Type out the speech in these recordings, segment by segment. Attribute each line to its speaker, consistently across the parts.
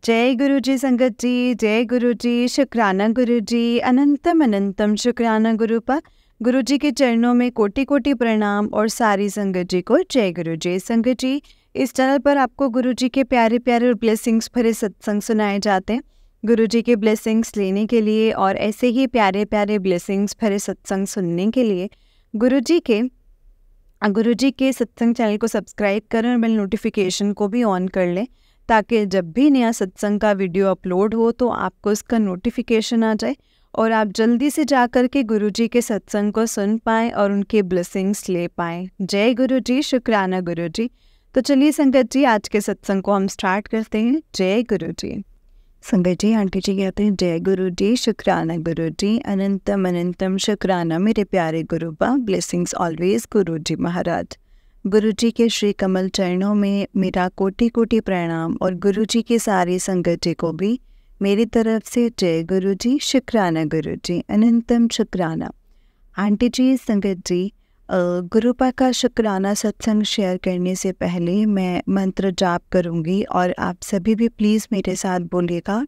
Speaker 1: जय गुरु जी संगत जी, जय गुरु जी, शुक्राना गुरु जी, अनंतम अनंतम शुक्राना गुरुपा। गुरु जी के चरणों में कोटि कोटि प्रणाम और सारी संगत जी को जय गुरु जी। संगत जी, इस चैनल पर आपको गुरु जी के प्यारे प्यारे और ब्लेसिंग्स भरे सत्संग सुनाए जाते हैं। गुरु जी के ब्लेसिंग्स लेने के लिए और ऐसे ही प्यारे प्यारे ब्लेसिंग्स भरे सत्संग सुनने के लिए गुरु जी के सत्संग चैनल को सब्सक्राइब करें और बेल नोटिफिकेशन को भी ऑन कर लें, ताकि जब भी नया सत्संग का वीडियो अपलोड हो तो आपको उसका नोटिफिकेशन आ जाए और आप जल्दी से जा कर के गुरु जी के सत्संग को सुन पाएँ और उनके ब्लेसिंग्स ले पाएँ। जय गुरु जी, शुक्राना गुरु जी। तो चलिए संगत जी, आज के सत्संग को हम स्टार्ट करते हैं। जय गुरु जी। संगत जी, आंटी जी कहते हैं जय गुरु जी, शुक्राना गुरु जी, अनंतम अनंतम शुक्राना मेरे प्यारे गुरुपा। ब्लेसिंग्स ऑलवेज गुरु जी महाराज। गुरु जी के श्री कमल चरणों में मेरा कोटि कोटि प्रणाम और गुरु जी की सारी संगत जी को भी मेरी तरफ से जय गुरु जी, शुक्राना गुरु जी, अनंतम शुक्राना। आंटी जी, संगत जी, गुरुपा का शुक्राना सत्संग शेयर करने से पहले मैं मंत्र जाप करूंगी और आप सभी भी प्लीज़ मेरे साथ बोलिएगा।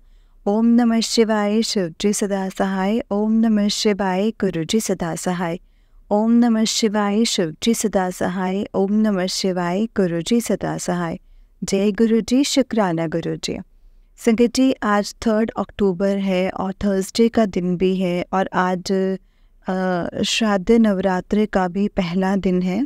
Speaker 1: ओम नमः शिवाय, शिव जी सदा सहाय। ओम नमः शिवाय, गुरु जी सदा सहाय। ओम नमः शिवाय, शिव जी सदा सहाय। ओम नमः शिवाय, गुरु जी सदा सहाय। जय गुरु जी, शुक्राना गुरु जी। संगत जी, आज 3 अक्टूबर है और थर्सडे का दिन भी है और आज श्राद्ध नवरात्रि का भी पहला दिन है।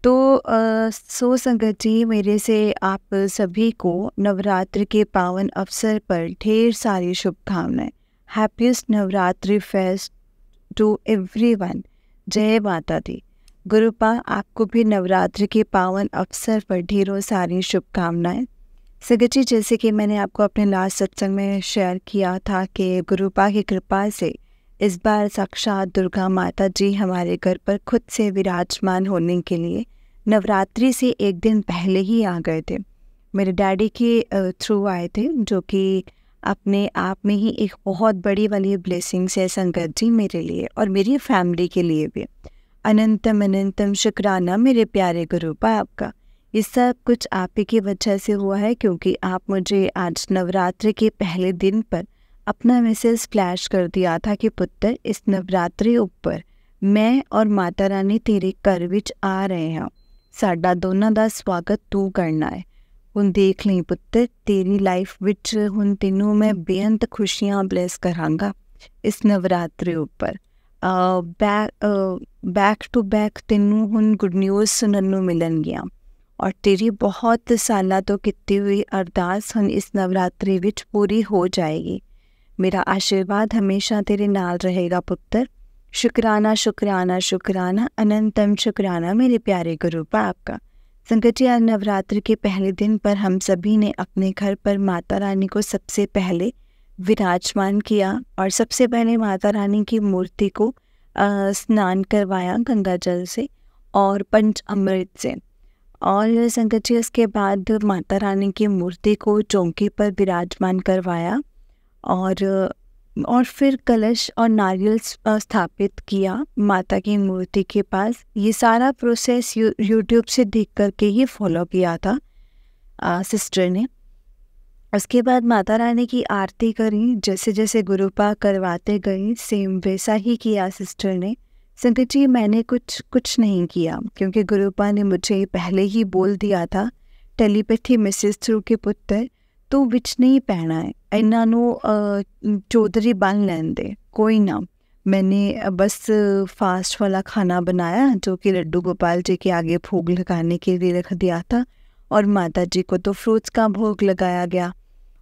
Speaker 1: तो सो संगत जी, मेरे से आप सभी को नवरात्रि के पावन अवसर पर ढेर सारी शुभकामनाएं। Happiest Navratri fest to everyone. जय माता दी। गुरुपा, आपको भी नवरात्रि के पावन अवसर पर ढेरों सारी शुभकामनाएं। संगत जी, जैसे कि मैंने आपको अपने लास्ट सत्संग में शेयर किया था कि गुरुपा की कृपा से इस बार साक्षात दुर्गा माता जी हमारे घर पर खुद से विराजमान होने के लिए नवरात्रि से एक दिन पहले ही आ गए थे। मेरे डैडी के थ्रू आए थे, जो कि अपने आप में ही एक बहुत बड़ी वाली ब्लेसिंग्स है संगत जी, मेरे लिए और मेरी फैमिली के लिए भी। अनंतम अनंतम शुक्राना मेरे प्यारे गुरुपा आपका। ये सब कुछ आप ही की वजह से हुआ है, क्योंकि आप मुझे आज नवरात्रि के पहले दिन पर अपना मैसेज फ्लैश कर दिया था कि पुत्र, इस नवरात्रि ऊपर मैं और माता रानी तेरे घर विच आ रहे हैं, साडा दोनों का स्वागत तू करना है। हुण देख ली पुत्र, तेरी लाइफ विच हुण तेनों मैं बेअंत खुशियां ब्लेस करांगा इस नवरात्रि ऊपर। बैक टू बैक तेनों हुण गुड न्यूज़ सुनन नूं मिलणगियां और तेरी बहुत सालों तो कीती हुई अरदास हुण इस नवरात्रि विच पूरी हो जाएगी। मेरा आशीर्वाद हमेशा तेरे नाल रहेगा पुत्र। शुक्राना शुक्राना शुक्राना, अनंतम शुक्राना मेरे प्यारे गुरुपा आपका। संगत जी, आज नवरात्रि के पहले दिन पर हम सभी ने अपने घर पर माता रानी को सबसे पहले विराजमान किया और सबसे पहले माता रानी की मूर्ति को स्नान करवाया गंगा जल से और पंच अमृत से। और संगत जी, उसके बाद माता रानी की मूर्ति को चौकी पर विराजमान करवाया और फिर कलश और नारियल स्थापित किया माता की मूर्ति के पास। ये सारा प्रोसेस यूट्यूब से देख करके ही फॉलो किया था सिस्टर ने। उसके बाद माता रानी की आरती करी, जैसे जैसे गुरुपा करवाते गए सेम वैसा ही किया सिस्टर ने। संगत जी, मैंने कुछ नहीं किया, क्योंकि गुरुपा ने मुझे पहले ही बोल दिया था टेलीपैथी मैसेज थ्रू के पुत्र तू विच नहीं पैना है, इन्हां नूं चौधरी बन लैन दे, कोई ना। मैंने बस फास्ट वाला खाना बनाया जो कि लड्डू गोपाल जी के आगे भोग लगाने के लिए रख दिया था और माता जी को तो फ्रूट्स का भोग लगाया गया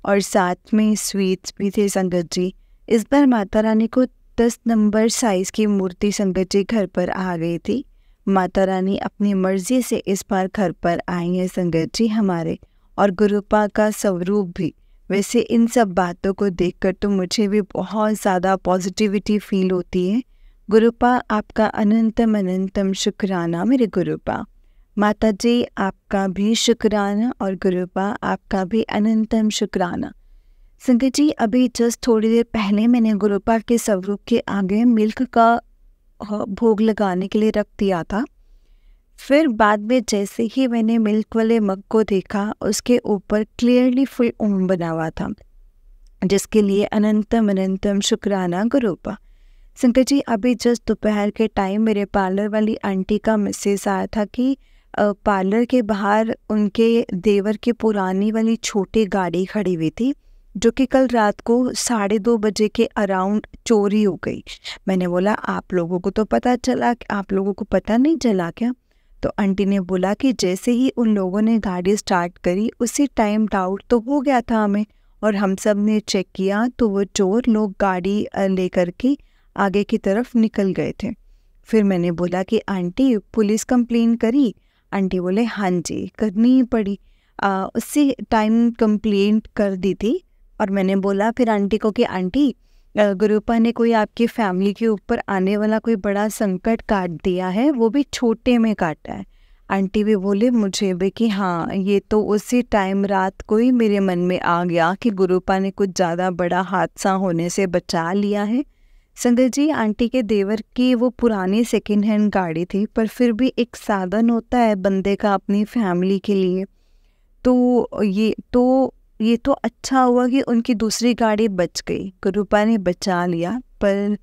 Speaker 1: और साथ में स्वीट्स भी थे संगत जी। इस बार माता रानी को 10 नंबर साइज़ की मूर्ति संगत जी घर पर आ गई थी। माता रानी अपनी मर्जी से इस बार घर पर आई है संगत जी हमारे, और गुरुपा का स्वरूप भी। वैसे इन सब बातों को देखकर तो मुझे भी बहुत ज़्यादा पॉजिटिविटी फील होती है। गुरुपा आपका अनंतम अनंतम शुक्राना मेरे गुरुपा। माता जी, आपका भी शुक्राना और गुरुपा आपका भी अनंतम शुक्राना। संगत जी, अभी जस्ट थोड़ी देर पहले मैंने गुरुपा के स्वरूप के आगे मिल्क का भोग लगाने के लिए रख दिया था। फिर बाद में जैसे ही मैंने मिल्क वाले मग को देखा, उसके ऊपर क्लियरली फुल ओम बना हुआ था, जिसके लिए अनंतम अनंतम शुक्राना गुरुपा। संकट जी, अभी जस्ट दोपहर के टाइम मेरे पार्लर वाली आंटी का मैसेज आया था कि पार्लर के बाहर उनके देवर की पुरानी वाली छोटी गाड़ी खड़ी हुई थी, जो कि कल रात को 2:30 बजे के अराउंड चोरी हो गई। मैंने बोला, आप लोगों को तो पता चला, आप लोगों को पता नहीं चला क्या? तो आंटी ने बोला कि जैसे ही उन लोगों ने गाड़ी स्टार्ट करी, उसी टाइम डाउट तो हो गया था हमें, और हम सब ने चेक किया तो वो चोर लोग गाड़ी लेकर के आगे की तरफ निकल गए थे। फिर मैंने बोला कि आंटी पुलिस कंप्लेन करी? आंटी बोले हाँ जी, करनी ही पड़ी। उसी टाइम कंप्लेंट कर दी थी। और मैंने बोला फिर आंटी को कि आंटी, गुरुपा ने कोई आपकी फैमिली के ऊपर आने वाला कोई बड़ा संकट काट दिया है, वो भी छोटे में काटा है। आंटी भी बोले मुझे भी कि हाँ, ये तो उसी टाइम रात को ही मेरे मन में आ गया कि गुरुपा ने कुछ ज़्यादा बड़ा हादसा होने से बचा लिया है। संगत जी, आंटी के देवर की वो पुरानी सेकंड हैंड गाड़ी थी, पर फिर भी एक साधन होता है बंदे का अपनी फैमिली के लिए। तो ये तो अच्छा हुआ कि उनकी दूसरी गाड़ी बच गई, गुरुपा ने बचा लिया। पर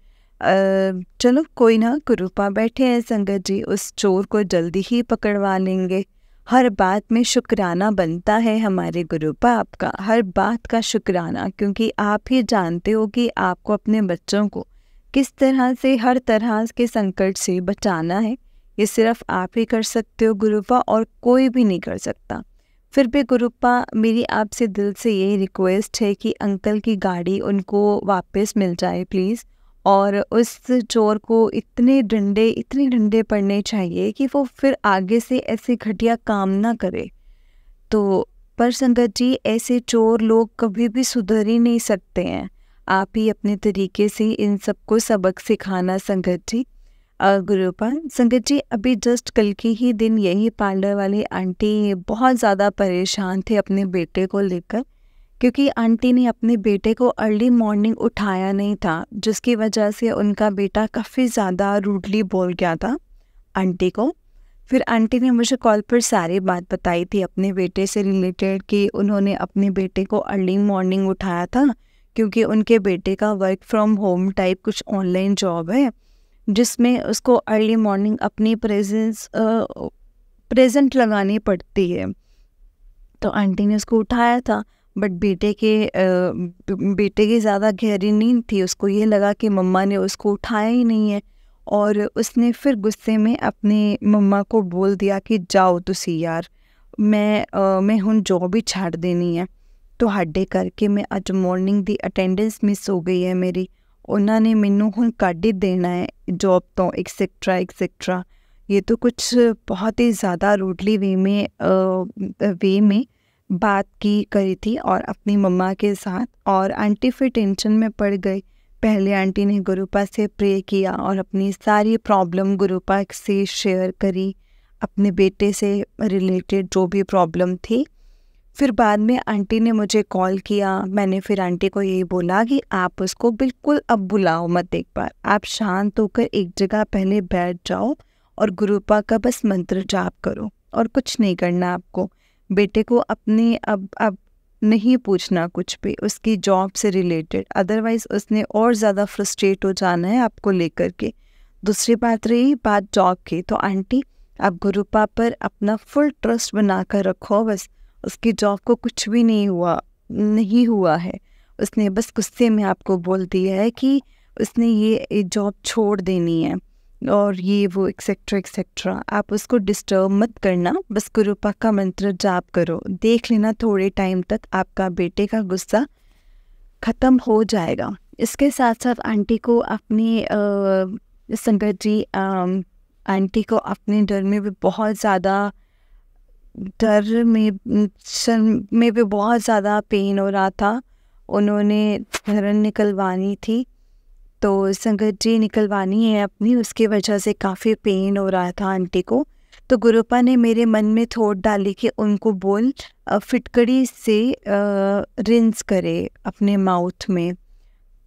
Speaker 1: चलो कोई ना, गुरुपा बैठे हैं संगत जी, उस चोर को जल्दी ही पकड़वा लेंगे। हर बात में शुक्राना बनता है हमारे गुरुपा आपका, हर बात का शुक्राना, क्योंकि आप ही जानते हो कि आपको अपने बच्चों को किस तरह से हर तरह के संकट से बचाना है। ये सिर्फ आप ही कर सकते हो गुरुपा, और कोई भी नहीं कर सकता। फिर भी गुरुपा, मेरी आपसे दिल से यही रिक्वेस्ट है कि अंकल की गाड़ी उनको वापस मिल जाए प्लीज़, और उस चोर को इतने डंडे पड़ने चाहिए कि वो फिर आगे से ऐसे घटिया काम ना करे। तो पर संगत जी, ऐसे चोर लोग कभी भी सुधर ही नहीं सकते हैं। आप ही अपने तरीके से इन सबको सबक सिखाना संगत जी। गुरुपा, संगत जी, अभी जस्ट कल के ही दिन यही पार्लर वाली आंटी बहुत ज़्यादा परेशान थे अपने बेटे को लेकर, क्योंकि आंटी ने अपने बेटे को अर्ली मॉर्निंग उठाया नहीं था, जिसकी वजह से उनका बेटा काफ़ी ज़्यादा रूडली बोल गया था आंटी को। फिर आंटी ने मुझे कॉल पर सारी बात बताई थी अपने बेटे से रिलेटेड, कि उन्होंने अपने बेटे को अर्ली मॉर्निंग उठाया था, क्योंकि उनके बेटे का वर्क फ्रॉम होम टाइप कुछ ऑनलाइन जॉब है, जिसमें उसको अर्ली मॉर्निंग अपनी प्रेजेंट लगानी पड़ती है। तो आंटी ने उसको उठाया था, बट बेटे की ज़्यादा गहरी नींद थी, उसको ये लगा कि मम्मा ने उसको उठाया ही नहीं है, और उसने फिर गुस्से में अपनी मम्मा को बोल दिया कि जाओ तुसी यार, मैं हुण जॉब ही छाड़ देनी है। तो हड्डे करके मैं अज मॉर्निंग दी अटेंडेंस मिस हो गई है मेरी, उन्होंने मैनू हुण कढ़ ही देना है जॉब तो, एक्सेट्रा। ये तो कुछ बहुत ही ज़्यादा रूडली वे में बात करी थी और अपनी मम्मा के साथ, और आंटी फिर टेंशन में पड़ गई। पहले आंटी ने गुरुपा से प्रे किया और अपनी सारी प्रॉब्लम गुरुपा से शेयर करी, अपने बेटे से रिलेटेड जो भी प्रॉब्लम थी। फिर बाद में आंटी ने मुझे कॉल किया, मैंने फिर आंटी को यही बोला कि आप उसको बिल्कुल अब बुलाओ मत, एक बार आप शांत होकर एक जगह पहले बैठ जाओ और गुरुपा का बस मंत्र जाप करो, और कुछ नहीं करना आपको। बेटे को अपने अब नहीं पूछना कुछ भी उसकी जॉब से रिलेटेड, अदरवाइज़ उसने और ज़्यादा फ्रस्ट्रेट हो जाना है आपको लेकर के। दूसरी बात रही बात जॉब की, तो आंटी आप गुरुपा पर अपना फुल ट्रस्ट बना कर रखो, बस उसकी जॉब को कुछ भी नहीं हुआ है। उसने बस गुस्से में आपको बोल दिया है कि उसने ये जॉब छोड़ देनी है, और ये वो एक्सेट्रा। आप उसको डिस्टर्ब मत करना, बस गुरुपा का मंत्र जाप करो, देख लेना थोड़े टाइम तक आपका बेटे का गुस्सा ख़त्म हो जाएगा। इसके साथ साथ आंटी को अपनी संगत जी, आंटी को अपने डर में भी बहुत ज़्यादा बहुत ज़्यादा पेन हो रहा था। उन्होंने धरण निकलवानी थी, तो संगत जी निकलवानी है अपनी, उसकी वजह से काफ़ी पेन हो रहा था आंटी को। तो गुरुपा ने मेरे मन में थॉट डाली कि उनको बोल फिटकड़ी से रिंस करे अपने माउथ में।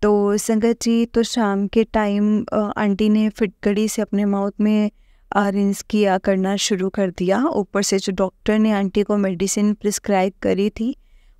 Speaker 1: तो संगत जी, तो शाम के टाइम आंटी ने फिटकड़ी से अपने माउथ में अरेंज किया करना शुरू कर दिया। ऊपर से जो डॉक्टर ने आंटी को मेडिसिन प्रिस्क्राइब करी थी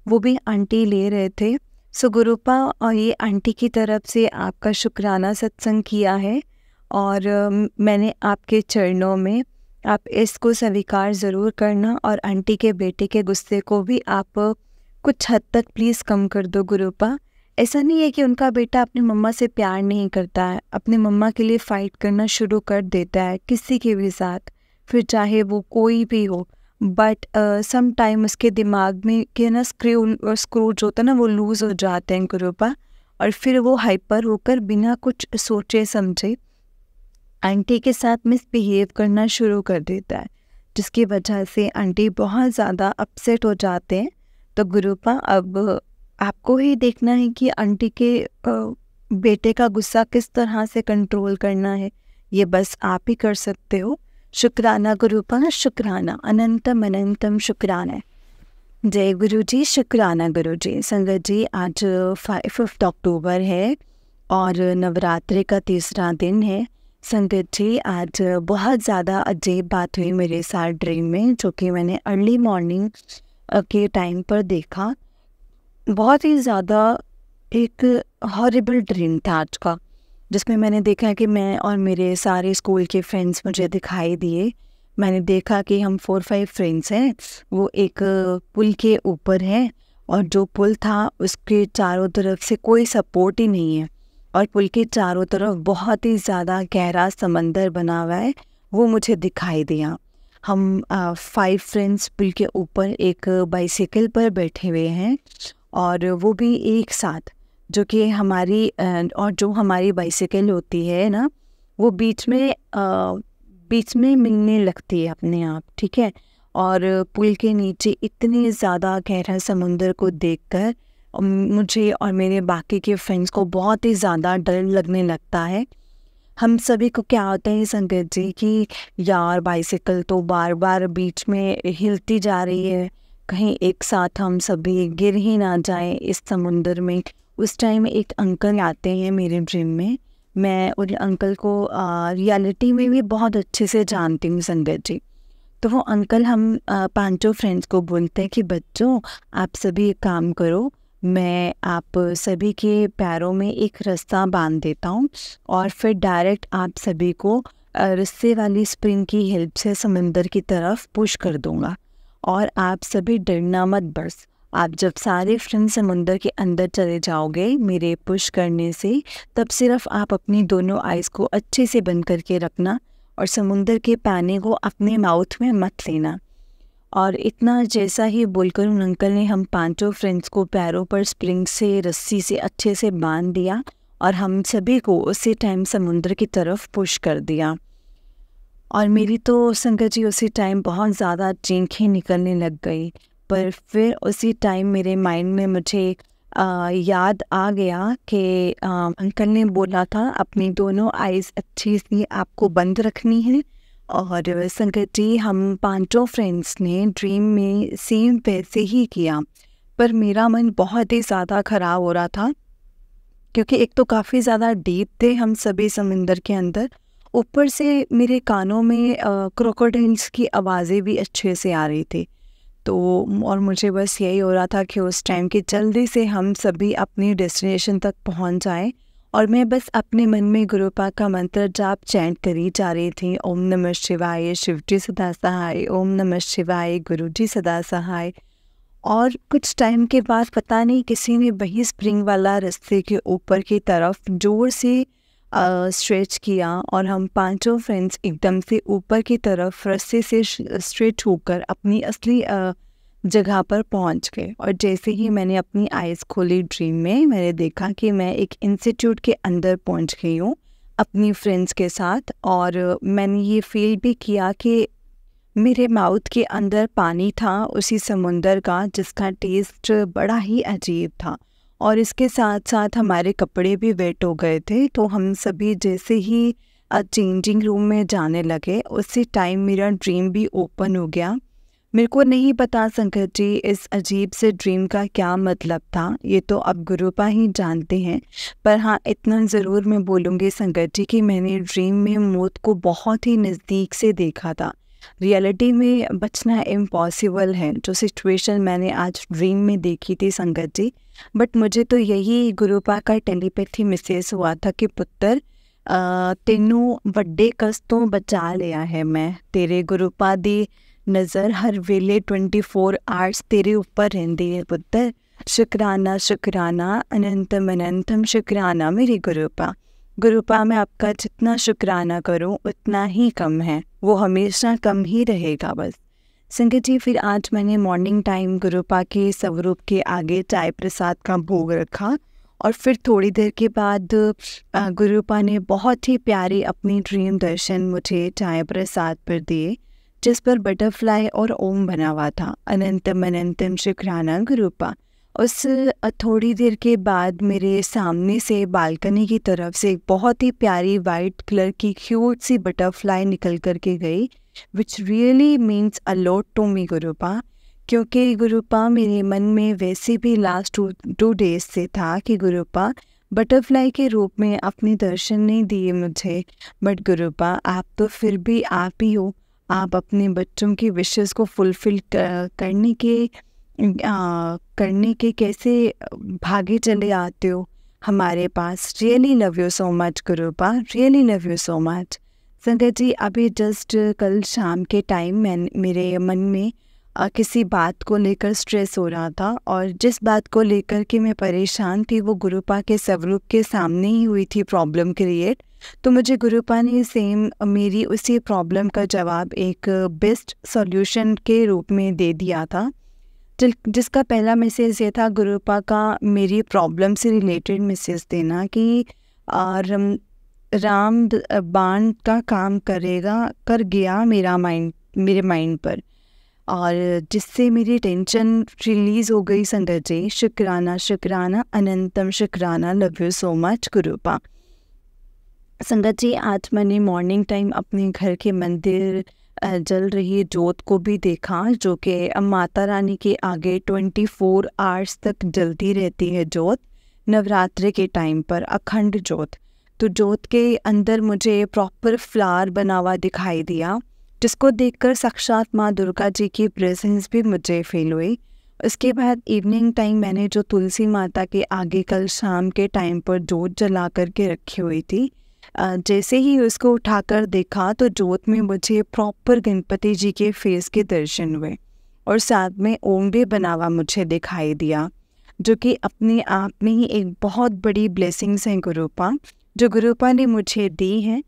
Speaker 1: वो भी आंटी ले रहे थे। सो गुरुपा, और ये आंटी की तरफ से आपका शुक्राना सत्संग किया है और मैंने आपके चरणों में, आप इसको स्वीकार ज़रूर करना और आंटी के बेटे के गुस्से को भी आप कुछ हद तक प्लीज़ कम कर दो गुरुपा। ऐसा नहीं है कि उनका बेटा अपनी मम्मा से प्यार नहीं करता है, अपनी मम्मा के लिए फ़ाइट करना शुरू कर देता है किसी के भी साथ, फिर चाहे वो कोई भी हो, बट सम टाइम उसके दिमाग में के ना स्क्रू जो होता है ना वो लूज़ हो जाते हैं गुरुपा, और फिर वो हाइपर होकर बिना कुछ सोचे समझे आंटी के साथ मिसबिहेव करना शुरू कर देता है, जिसकी वजह से आंटी बहुत ज़्यादा अपसेट हो जाते हैं। तो गुरुपा, अब आपको ही देखना है कि आंटी के बेटे का गुस्सा किस तरह से कंट्रोल करना है, ये बस आप ही कर सकते हो। शुक्राना गुरुपा, शुक्राना, अनंतम अनंतम शुक्राना। जय गुरु जी, शुक्राना गुरु जी। संगत जी, आज 5 अक्टूबर है और नवरात्रि का तीसरा दिन है। संगत जी, आज बहुत ज़्यादा अजीब बात हुई मेरे साथ ड्रीम में, जो कि मैंने अर्ली मॉर्निंग के टाइम पर देखा। बहुत ही ज़्यादा एक हॉरिबल ड्रीम था आज का, जिसमें मैंने देखा कि मैं और मेरे सारे स्कूल के फ्रेंड्स मुझे दिखाई दिए। मैंने देखा कि हम 4-5 फ्रेंड्स हैं, वो एक पुल के ऊपर हैं और जो पुल था उसके चारों तरफ से कोई सपोर्ट ही नहीं है और पुल के चारों तरफ बहुत ही ज़्यादा गहरा समंदर बना हुआ है, वो मुझे दिखाई दिया। हम 5 फ्रेंड्स पुल के ऊपर एक बाइसिकल पर बैठे हुए हैं और वो भी एक साथ, जो कि हमारी और जो हमारी बाइसिकल होती है ना, वो बीच में मिलने लगती है अपने आप, ठीक है। और पुल के नीचे इतने ज़्यादा गहरा समुंदर को देखकर मुझे और मेरे बाकी के फ्रेंड्स को बहुत ही ज़्यादा डर लगने लगता है। हम सभी को क्या होता है संगत जी कि यार बाइसिकल तो बार बार बीच में हिलती जा रही है, कहीं एक साथ हम सभी गिर ही ना जाएं इस समुंदर में। उस टाइम एक अंकल आते हैं मेरे ड्रीम में, मैं उन अंकल को रियलिटी में भी बहुत अच्छे से जानती हूँ संगत जी। तो वो अंकल हम 5 फ्रेंड्स को बोलते हैं कि बच्चों, आप सभी एक काम करो, मैं आप सभी के पैरों में एक रस्सा बांध देता हूँ और फिर डायरेक्ट आप सभी को रस्से वाली स्प्रिंग की हेल्प से समंदर की तरफ पुश कर दूँगा और आप सभी डरना मत बस। आप जब सारे फ्रेंड्स समुंदर के अंदर चले जाओगे मेरे पुश करने से, तब सिर्फ आप अपनी दोनों आइज़ को अच्छे से बंद करके रखना और समुंदर के पानी को अपने माउथ में मत लेना। और इतना जैसा ही बोलकर उन अंकल ने हम 5 फ्रेंड्स को पैरों पर स्प्रिंग से रस्सी से अच्छे से बांध दिया और हम सभी को उसी टाइम समुंदर की तरफ पुश कर दिया। और मेरी तो संगत जी उसी टाइम बहुत ज़्यादा चीखें निकलने लग गई, पर फिर उसी टाइम मेरे माइंड में मुझे याद आ गया कि अंकल ने बोला था अपनी दोनों आइज़ अच्छी सी आपको बंद रखनी है। और संगत जी, हम 5 फ्रेंड्स ने ड्रीम में सेम वैसे ही किया, पर मेरा मन बहुत ही ज़्यादा ख़राब हो रहा था, क्योंकि एक तो काफ़ी ज़्यादा डीप थे हम सभी समंदर के अंदर, ऊपर से मेरे कानों में क्रोकोडाइल्स की आवाज़ें भी अच्छे से आ रही थी। तो और मुझे बस यही हो रहा था कि उस टाइम कि जल्दी से हम सभी अपनी डेस्टिनेशन तक पहुंच जाएं, और मैं बस अपने मन में गुरुपा का मंत्र जाप चैंट करी जा रही थी। ओम नमः शिवाय, शिवजी सदा सहाय, ओम नमः शिवाय, गुरुजी सदा सहाय। और कुछ टाइम के बाद पता नहीं किसी ने वही स्प्रिंग वाला रस्ते के ऊपर की तरफ जोर से स्ट्रेच किया और हम 5 फ्रेंड्स एकदम से ऊपर की तरफ रस्से से स्ट्रेच होकर अपनी असली जगह पर पहुंच गए। और जैसे ही मैंने अपनी आइज़ खोली ड्रीम में, मैंने देखा कि मैं एक इंस्टीट्यूट के अंदर पहुंच गई हूँ अपनी फ्रेंड्स के साथ, और मैंने ये फील भी किया कि मेरे माउथ के अंदर पानी था उसी समुंदर का, जिसका टेस्ट बड़ा ही अजीब था। और इसके साथ साथ हमारे कपड़े भी वेट हो गए थे। तो हम सभी जैसे ही चेंजिंग रूम में जाने लगे, उसी टाइम मेरा ड्रीम भी ओपन हो गया। मेरे को नहीं पता संकट जी इस अजीब से ड्रीम का क्या मतलब था, ये तो अब गुरुपा ही जानते हैं। पर हाँ, इतना ज़रूर मैं बोलूँगी संकट जी कि मैंने ड्रीम में मौत को बहुत ही नज़दीक से देखा था। रियलिटी में बचना इम्पॉसिबल है, जो सिचुएशन मैंने आज ड्रीम में देखी थी संकट जी। बट मुझे तो यही गुरुपा का टेलीपैथी मैसेज हुआ था कि पुत्र तेनू ਵੱਡੇ कस तो बचा लिया है मैं। तेरे गुरुपा दी नज़र हर वेले 24 आवर्स तेरे ऊपर रहती है पुत्र। शुक्राना शुक्राना अनंतम अनंतम शुक्राना मेरी गुरुपा। गुरुपा मैं आपका जितना शुक्राना करूं उतना ही कम है, वो हमेशा कम ही रहेगा बस। संगत जी, फिर आज मैंने मॉर्निंग टाइम गुरुपा के स्वरूप के आगे चाय प्रसाद का भोग रखा और फिर थोड़ी देर के बाद गुरुपा ने बहुत ही प्यारी अपनी ड्रीम दर्शन मुझे चाय प्रसाद पर दिए, जिस पर बटरफ्लाई और ओम बना हुआ था, अनंतम अनंतम शुक्राना गुरुपा। उस थोड़ी देर के बाद मेरे सामने से बालकनी की तरफ से एक बहुत ही प्यारी वाइट कलर की क्यूट सी बटरफ्लाई निकल कर के गई, which really means a lot to me Gurupa. क्योंकि गुरुपा मेरे मन में वैसे भी लास्ट टू डेज से था कि गुरुपा बटरफ्लाई के रूप में अपने दर्शन नहीं दिए मुझे, बट गुरुपा आप तो फिर भी आप ही हो। आप अपने बच्चों की विशेस को फुलफिल करने के कैसे भागे चले आते हो हमारे पास। Really love you so much Gurupa, really love you so much. संगत जी, अभी जस्ट कल शाम के टाइम मेरे मन में किसी बात को लेकर स्ट्रेस हो रहा था, और जिस बात को लेकर के मैं परेशान थी वो गुरुपा के स्वरूप के सामने ही हुई थी प्रॉब्लम क्रिएट। तो मुझे गुरुपा ने सेम मेरी उसी प्रॉब्लम का जवाब एक बेस्ट सॉल्यूशन के रूप में दे दिया था, जिसका पहला मैसेज ये था गुरुपा का मेरी प्रॉब्लम से रिलेटेड मैसेज देना कि राम बाण का काम कर गया मेरे माइंड पर, और जिससे मेरी टेंशन रिलीज़ हो गई संगत जी। शुक्राना शुक्राना अनंतम शुक्राना, लव यू सो मच गुरुपा। संगत जी, आज मैंने मॉर्निंग टाइम अपने घर के मंदिर जल रही जोत को भी देखा, जो कि माता रानी के आगे 24 आवर्स तक जलती रहती है जोत, नवरात्रि के टाइम पर अखंड जोत। तो जोत के अंदर मुझे प्रॉपर फ्लावर बना हुआ दिखाई दिया, जिसको देखकर साक्षात माँ दुर्गा जी की प्रेजेंस भी मुझे फील हुई। उसके बाद इवनिंग टाइम मैंने जो तुलसी माता के आगे कल शाम के टाइम पर जोत जला करके रखी हुई थी, जैसे ही उसको उठाकर देखा तो जोत में मुझे प्रॉपर गणपति जी के फेस के दर्शन हुए, और साथ में ओम भी बना हुआ मुझे दिखाई दिया, जो कि अपने आप में ही एक बहुत बड़ी ब्लेसिंग्स हैं गुरुपा, जो गुरुपा ने मुझे दी हैं।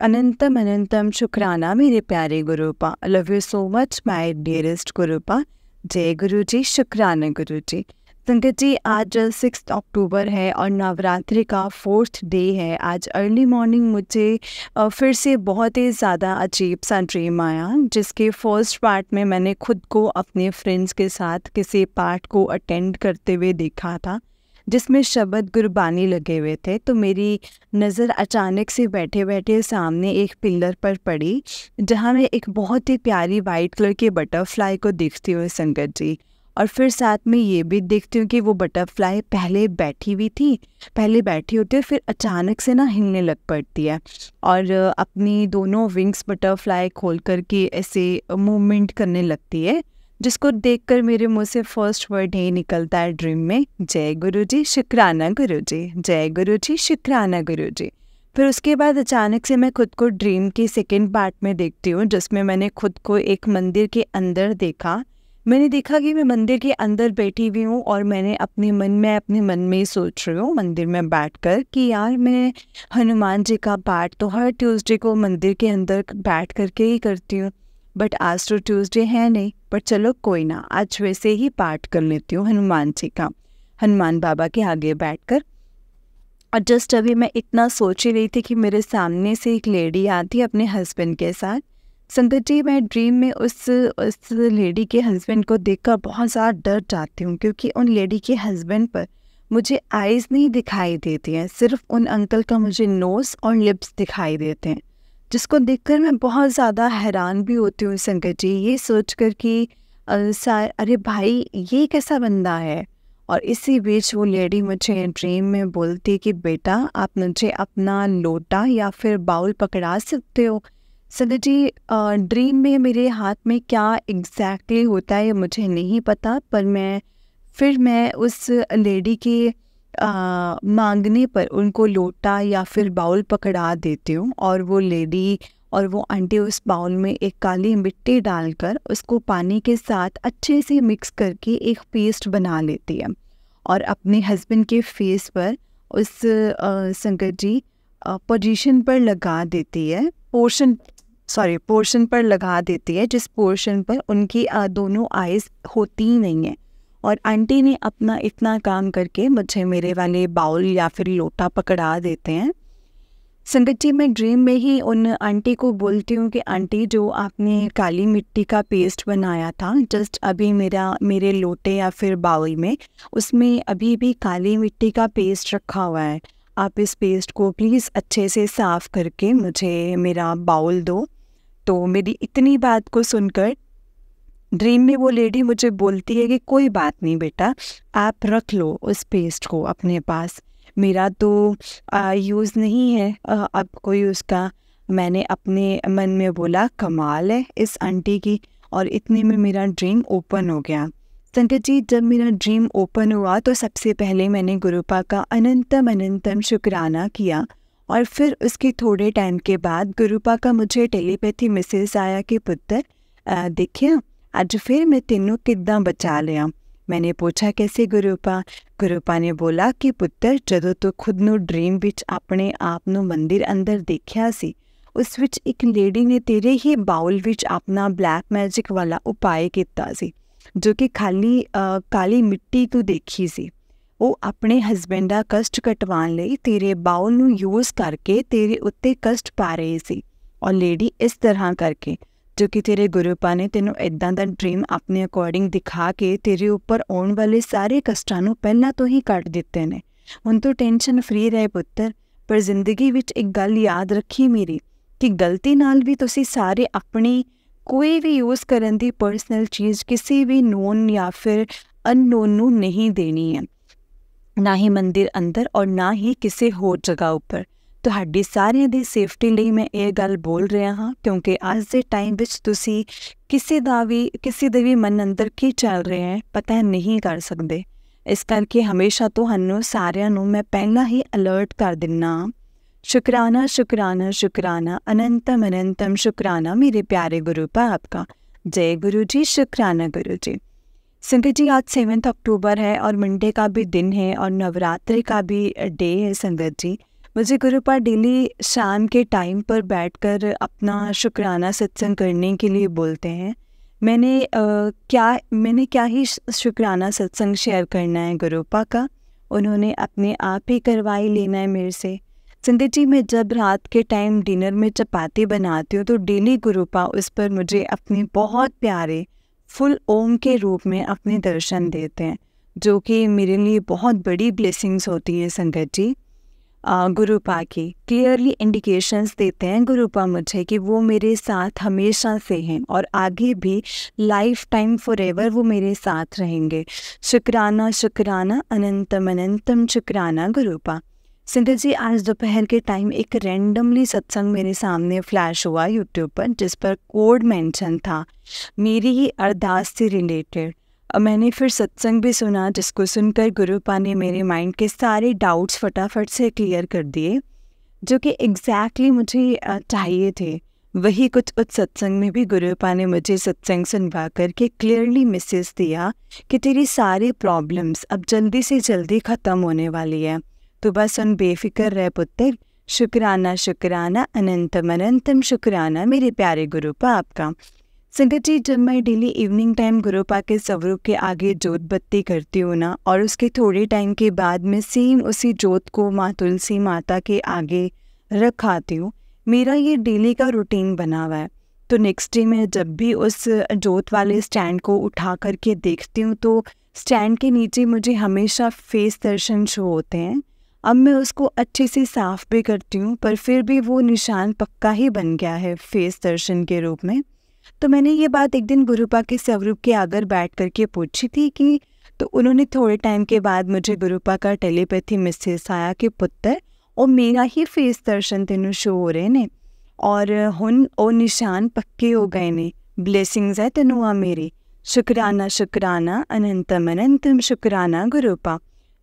Speaker 1: अनंतम अनंतम शुक्राना मेरे प्यारे Gurupa, love you so much my dearest Gurupa. जय गुरु जी, शुक्राना गुरु जी। संगत जी, आज 6 अक्टूबर है और नवरात्रि का 4th डे है। आज अर्ली मॉर्निंग मुझे फिर से बहुत ही ज़्यादा अजीब सा ड्रीम आया, जिसके फर्स्ट पार्ट में मैंने खुद को अपने फ्रेंड्स के साथ किसी पार्ट को अटेंड करते हुए देखा था, जिसमें शब्द गुरबानी लगे हुए थे। तो मेरी नज़र अचानक से बैठे बैठे सामने एक पिलर पर पड़ी, जहाँ मैं एक बहुत ही प्यारी वाइट कलर के बटरफ्लाई को देखती हूँ संगत जी, और फिर साथ में ये भी देखती हूँ कि वो बटरफ्लाई पहले बैठी होती है, फिर अचानक से ना हिलने लग पड़ती है, और अपनी दोनों विंग्स बटरफ्लाई खोल करके ऐसे मूवमेंट करने लगती है, जिसको देखकर मेरे मुंह से फर्स्ट वर्ड यही निकलता है ड्रीम में, जय गुरु जी, शुक्राना गुरु जी, जय गुरु जी, शुक्राना गुरु जी। फिर उसके बाद अचानक से मैं खुद को ड्रीम की सेकेंड पार्ट में देखती हूँ, जिसमें मैंने खुद को एक मंदिर के अंदर देखा। मैंने देखा कि मैं मंदिर के अंदर बैठी हुई हूँ, और मैंने अपने मन में ही सोच रही हूँ मंदिर में बैठकर कि यार मैं हनुमान जी का पाठ तो हर ट्यूसडे को मंदिर के अंदर बैठ करके ही करती हूँ, बट आज तो ट्यूसडे है नहीं, पर चलो कोई ना, आज वैसे ही पाठ कर लेती हूँ हनुमान जी का, हनुमान बाबा के आगे बैठकर। और जस्ट अभी मैं इतना सोच ही रही थी कि मेरे सामने से एक लेडी आती अपने हस्बैंड के साथ। संगत जी, मैं ड्रीम में उस लेडी के हस्बैंड को देखकर बहुत ज़्यादा डर जाती हूँ, क्योंकि उन लेडी के हस्बैंड पर मुझे आइज़ नहीं दिखाई देती हैं, सिर्फ उन अंकल का मुझे नोज़ और लिप्स दिखाई देते हैं, जिसको देखकर मैं बहुत ज़्यादा हैरान भी होती हूँ संगत जी, ये सोचकर कि अरे भाई ये कैसा बंदा है। और इसी बीच वो लेडी मुझे ड्रीम में बोलती कि बेटा आप मुझे अपना लोटा या फिर बाउल पकड़ा सकते हो। संगत जी ड्रीम में मेरे हाथ में क्या एग्जैक्टली होता है मुझे नहीं पता, पर मैं उस लेडी के मांगने पर उनको लोटा या फिर बाउल पकड़ा देती हूँ, और वो लेडी और वो आंटी उस बाउल में एक काली मिट्टी डालकर उसको पानी के साथ अच्छे से मिक्स करके एक पेस्ट बना लेती है और अपने हस्बैंड के फेस पर उस संगत जी पोजीशन पर लगा देती है, पोर्शन पर लगा देती है जिस पोर्शन पर उनकी दोनों आइज़ होती ही नहीं है। और आंटी ने अपना इतना काम करके मुझे मेरे वाले बाउल या फिर लोटा पकड़ा देते हैं। संगत जी मैं ड्रीम में ही उन आंटी को बोलती हूँ कि आंटी जो आपने काली मिट्टी का पेस्ट बनाया था जस्ट अभी मेरे लोटे या फिर बाउल में, उसमें अभी भी काली मिट्टी का पेस्ट रखा हुआ है, आप इस पेस्ट को प्लीज़ अच्छे से साफ़ करके मुझे मेरा बाउल दो। तो मेरी इतनी बात को सुनकर ड्रीम में वो लेडी मुझे बोलती है कि कोई बात नहीं बेटा, आप रख लो उस पेस्ट को अपने पास, मेरा तो यूज़ नहीं है अब कोई उसका। मैंने अपने मन में बोला कमाल है इस आंटी की, और इतने में मेरा ड्रीम ओपन हो गया। संगत जी जब मेरा ड्रीम ओपन हुआ तो सबसे पहले मैंने गुरुपा का अनंतम अनंतम शुक्राना किया, और फिर उसके थोड़े टाइम के बाद गुरुपा का मुझे टेलीपैथी मैसेज आया कि पुत्र देखिए ਅੱਜ फिर मैं तेनों किद्दां बचा लिया। मैंने पूछा कैसे गुरुपा ने बोला कि पुत्र जदों तो खुद ਨੂੰ ड्रीम ਵਿੱਚ ਆਪਣੇ ਆਪ ਨੂੰ ਮੰਦਿਰ ਅੰਦਰ ਦੇਖਿਆ ਸੀ, ਉਸ ਵਿੱਚ ਇੱਕ ਲੇਡੀ ਨੇ ਤੇਰੇ ਹੀ ਬਾਉਲ ਵਿੱਚ ਆਪਣਾ ਬਲੈਕ ਮੈਜਿਕ ਵਾਲਾ ਉਪਾਅ ਕੀਤਾ ਸੀ ਜੋ ਕਿ ਖਾਲੀ ਕਾਲੀ ਮਿੱਟੀ ਤੋਂ ਦੇਖੀ ਸੀ। ਉਹ ਆਪਣੇ ਹਸਬੈਂਡ ਦਾ ਕਸ਼ਟ ਕਟਵਾਉਣ ਲਈ ਤੇਰੇ ਬਾਉਲ ਨੂੰ ਯੂਜ਼ ਕਰਕੇ ਤੇਰੇ ਉੱਤੇ ਕਸ਼ਟ ਪਾ ਰਹੇ ਸੀ, और लेडी इस तरह करके जो कि तेरे गुरुपा ने तेनों इदां दा ड्रीम अपने अकॉर्डिंग दिखा के तेरे ऊपर आने वाले सारे कष्टां नूं पहलां तो ही कट दिते ने। हुण तो टेंशन फ्री रहे पुत्तर, पर जिंदगी विच एक गल याद रखी मेरी कि गलती नाल भी तुसी सारे अपनी कोई भी यूज़ करन दी पर्सनल चीज़ किसी भी नोन या फिर अननोन नूं नहीं देनी है, ना ही मंदिर अंदर और ना ही किसी होर जगह उपर। ਤੁਹਾਡੀ ਸਾਰਿਆਂ ਦੀ ਸੇਫਟੀ ਲਈ ਮੈਂ ਇਹ ਗੱਲ ਬੋਲ ਰਿਹਾ ਹਾਂ, ਕਿਉਂਕਿ ਅੱਜ ਦੇ ਟਾਈਮ ਵਿੱਚ ਤੁਸੀਂ ਕਿਸੇ ਦੇ ਵੀ ਮਨ ਅੰਦਰ ਕੀ ਚੱਲ ਰਿਹਾ ਹੈ ਪਤਾ ਨਹੀਂ ਕਰ ਸਕਦੇ। ਇਸ ਕਰਕੇ ਹਮੇਸ਼ਾ ਤੁਹਾਨੂੰ ਸਾਰਿਆਂ ਨੂੰ ਮੈਂ ਪਹਿਲਾਂ ਹੀ ਅਲਰਟ ਕਰ ਦਿੰਨਾ। शुक्राना शुक्राना शुक्राना अनंतम अनंतम शुक्राना मेरे प्यारे गुरुपा आपका। जय गुरु जी, शुक्राना गुरु जी। संगत जी आज 7 अक्टूबर है और मंडे का भी दिन है और नवरात्रि का भी डे है। संगत जी मुझे गुरुपा डेली शाम के टाइम पर बैठकर अपना शुक्राना सत्संग करने के लिए बोलते हैं। मैंने क्या ही शुक्राना सत्संग शेयर करना है गुरुपा का, उन्होंने अपने आप ही करवाई लेना है मेरे से। संगत जी मैं जब रात के टाइम डिनर में चपाती बनाती हूँ तो डेली गुरुपा उस पर मुझे अपने बहुत प्यारे फुल ओम के रूप में अपने दर्शन देते हैं, जो कि मेरे लिए बहुत बड़ी ब्लेसिंग्स होती है। संगत जी गुरुपा की क्लियरली इंडिकेशंस देते हैं गुरुपा मुझे कि वो मेरे साथ हमेशा से हैं और आगे भी लाइफ टाइम फॉरएवर वो मेरे साथ रहेंगे। शुक्राना शुक्राना अनंतम अनंतम शुक्राना गुरुपा। संगत जी आज दोपहर के टाइम एक रैंडमली सत्संग मेरे सामने फ्लैश हुआ यूट्यूब पर, जिस पर कोड मेंशन था मेरी ही अरदास से रिलेटेड। मैंने फिर सत्संग भी सुना, जिसको सुनकर गुरुपा ने मेरे माइंड के सारे डाउट्स फटाफट से क्लियर कर दिए, जो कि एग्जैक्टली मुझे चाहिए थे। वही कुछ उस सत्संग में भी गुरुपा ने मुझे सत्संग सुनवा करके क्लियरली मैसेज दिया कि तेरी सारी प्रॉब्लम्स अब जल्दी से जल्दी ख़त्म होने वाली है, तो बस उन बेफिक्र रह पुत्र। शुक्राना शुक्राना अनंतम अनंतम शुक्राना मेरे प्यारे गुरुपा आपका। संगत जी जब मैं डेली इवनिंग टाइम गुरुपा के स्वरूप के आगे जोत बत्ती करती हूँ ना, और उसके थोड़े टाइम के बाद मैं सेम उसी जोत को माँ तुलसी माता के आगे रख आती हूँ। मेरा ये डेली का रूटीन बना हुआ है। तो नेक्स्ट डे मैं जब भी उस जोत वाले स्टैंड को उठा करके देखती हूँ तो स्टैंड के नीचे मुझे हमेशा फेस दर्शन शो होते हैं। अब मैं उसको अच्छे से साफ़ भी करती हूँ, पर फिर भी वो निशान पक्का ही बन गया है फेस दर्शन के रूप में। तो मैंने ये बात एक दिन गुरुपा के स्वरूप के आगे बैठ करके पूछी थी कि तो उन्होंने थोड़े टाइम के बाद मुझे गुरुपा का टेलीपैथी मैसेज आया कि पुत्र और मेरा ही फेस दर्शन तेनों शो हो रहे ने और हुन ओ निशान पक्के हो गए ने, ब्लेसिंग्स है तेनों आ मेरी, शुक्राना शुक्राना अनंतम अनंतम शुक्राना गुरुपा।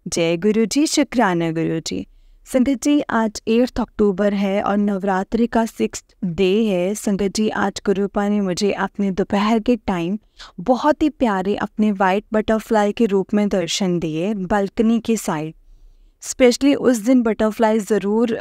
Speaker 1: जय गुरु जी, शुक्राना गुरु जी। संगत जी, आज 8 अक्टूबर है और नवरात्रि का 6th डे है। संगत जी, आज गुरुपा ने मुझे अपने दोपहर के टाइम बहुत ही प्यारे अपने वाइट बटरफ्लाई के रूप में दर्शन दिए बालकनी की साइड। स्पेशली उस दिन बटरफ्लाई ज़रूर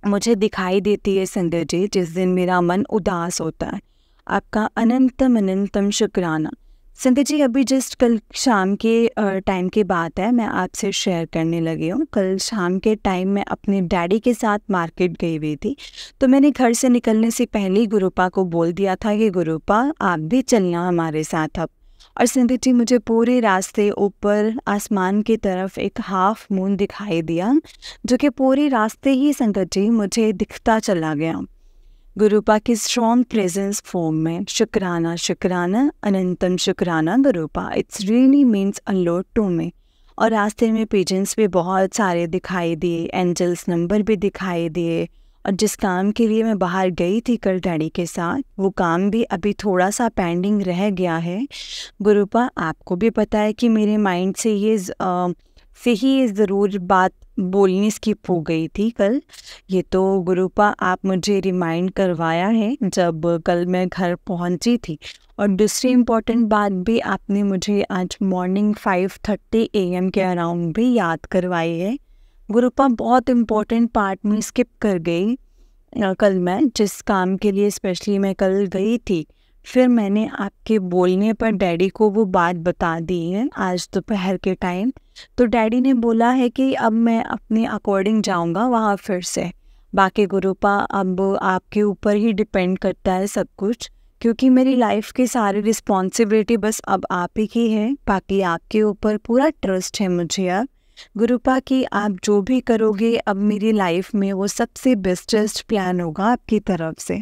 Speaker 1: मुझे दिखाई देती है संगत जी, जिस दिन मेरा मन उदास होता है। आपका अनंतम अनंतम शुक्राना। संगत जी, अभी जस्ट कल शाम के टाइम की बात है, मैं आपसे शेयर करने लगी हूँ। कल शाम के टाइम मैं अपने डैडी के साथ मार्केट गई हुई थी, तो मैंने घर से निकलने से पहले ही गुरुपा को बोल दिया था कि गुरुपा आप भी चलना हमारे साथ अब। और संगत जी, मुझे पूरे रास्ते ऊपर आसमान की तरफ एक हाफ मून दिखाई दिया, जो कि पूरे रास्ते ही संगत जी मुझे दिखता चला गया। गुरुपा की स्ट्रॉन्ग प्रेजेंस फॉर्म में शुक्राना शुक्राना अनंतम शुक्राना Gurupa. It's really means a lot to me. और रास्ते में पिजन्स भी बहुत सारे दिखाई दिए, एंजल्स नंबर भी दिखाई दिए। और जिस काम के लिए मैं बाहर गई थी कल डैडी के साथ, वो काम भी अभी थोड़ा सा पेंडिंग रह गया है। गुरुपा, आपको भी पता है कि मेरे माइंड से ये ज़रूर बात बोलनी स्किप हो गई थी कल। ये तो गुरुपा आप मुझे रिमाइंड करवाया है जब कल मैं घर पहुंची थी। और दूसरी इम्पॉर्टेंट बात भी आपने मुझे आज मॉर्निंग 5:30 AM के अराउंड भी याद करवाई है। गुरुपा, बहुत इम्पॉर्टेंट पार्ट में स्किप कर गई कल मैं, जिस काम के लिए स्पेशली मैं कल गई थी। फिर मैंने आपके बोलने पर डैडी को वो बात बता दी है आज दोपहर के टाइम। तो डैडी ने बोला है कि अब मैं अपने अकॉर्डिंग जाऊंगा वहाँ फिर से। बाकी गुरुपा, अब आपके ऊपर ही डिपेंड करता है सब कुछ, क्योंकि मेरी लाइफ की सारी रिस्पॉन्सिबिलिटी बस अब आप ही की है। बाकी आपके ऊपर पूरा ट्रस्ट है मुझे अब गुरुपा कि आप जो भी करोगे अब मेरी लाइफ में वो सबसे बेस्टेस्ट प्लान होगा आपकी तरफ से।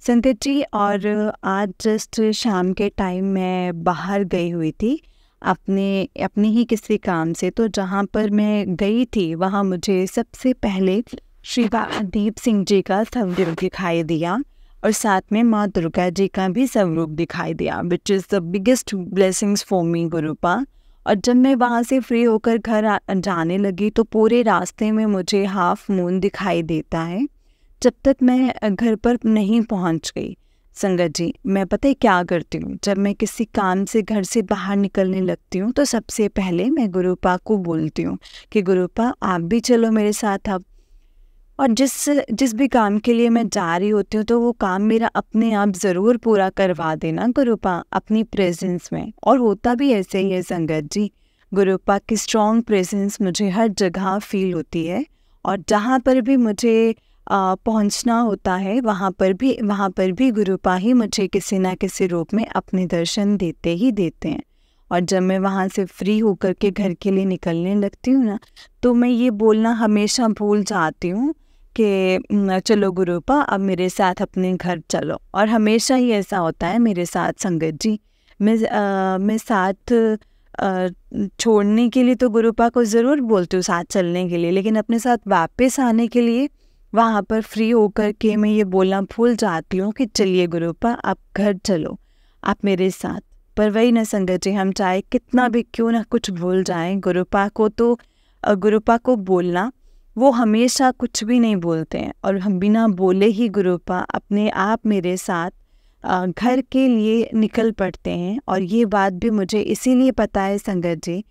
Speaker 1: संगत जी, और आज जस्ट शाम के टाइम मैं बाहर गई हुई थी अपने ही किसी काम से। तो जहाँ पर मैं गई थी वहाँ मुझे सबसे पहले श्री बाबा दीप सिंह जी का स्वरूप दिखाई दिया और साथ में माँ दुर्गा जी का भी स्वरूप दिखाई दिया, which is the biggest blessings for me Gurupa. और जब मैं वहाँ से फ्री होकर घर जाने लगी तो पूरे रास्ते में मुझे हाफ मून दिखाई देता है जब तक मैं घर पर नहीं पहुँच गई। संगत जी, मैं पता है क्या करती हूँ, जब मैं किसी काम से घर से बाहर निकलने लगती हूँ तो सबसे पहले मैं गुरुपा को बोलती हूँ कि गुरुपा आप भी चलो मेरे साथ अब। और जिस भी काम के लिए मैं जा रही होती हूँ तो वो काम मेरा अपने आप ज़रूर पूरा करवा देना गुरुपा अपनी प्रेजेंस में। और होता भी ऐसे ही है संगत जी, गुरुपा की स्ट्रॉन्ग प्रेजेंस मुझे हर जगह फील होती है। और जहाँ पर भी मुझे पहुँचना होता है वहाँ पर भी गुरुपा ही मुझे किसी ना किसी रूप में अपने दर्शन देते ही देते हैं। और जब मैं वहाँ से फ्री होकर के घर के लिए निकलने लगती हूँ ना, तो मैं ये बोलना हमेशा भूल जाती हूँ कि चलो गुरुपा अब मेरे साथ अपने घर चलो। और हमेशा ही ऐसा होता है मेरे साथ संगत जी। मैं साथ छोड़ने के लिए तो गुरुपा को ज़रूर बोलती हूँ साथ चलने के लिए, लेकिन अपने साथ वापस आने के लिए वहाँ पर फ्री होकर के मैं ये बोलना भूल जाती हूँ कि चलिए गुरुपा आप घर चलो, आप मेरे साथ। पर वही ना संगत जी, हम चाहे कितना भी क्यों ना कुछ भूल जाएं, गुरुपा को बोलना वो हमेशा कुछ भी नहीं बोलते हैं। और हम बिना बोले ही गुरुपा अपने आप मेरे साथ घर के लिए निकल पड़ते हैं। और ये बात भी मुझे इसीलिए पता है संगत जी,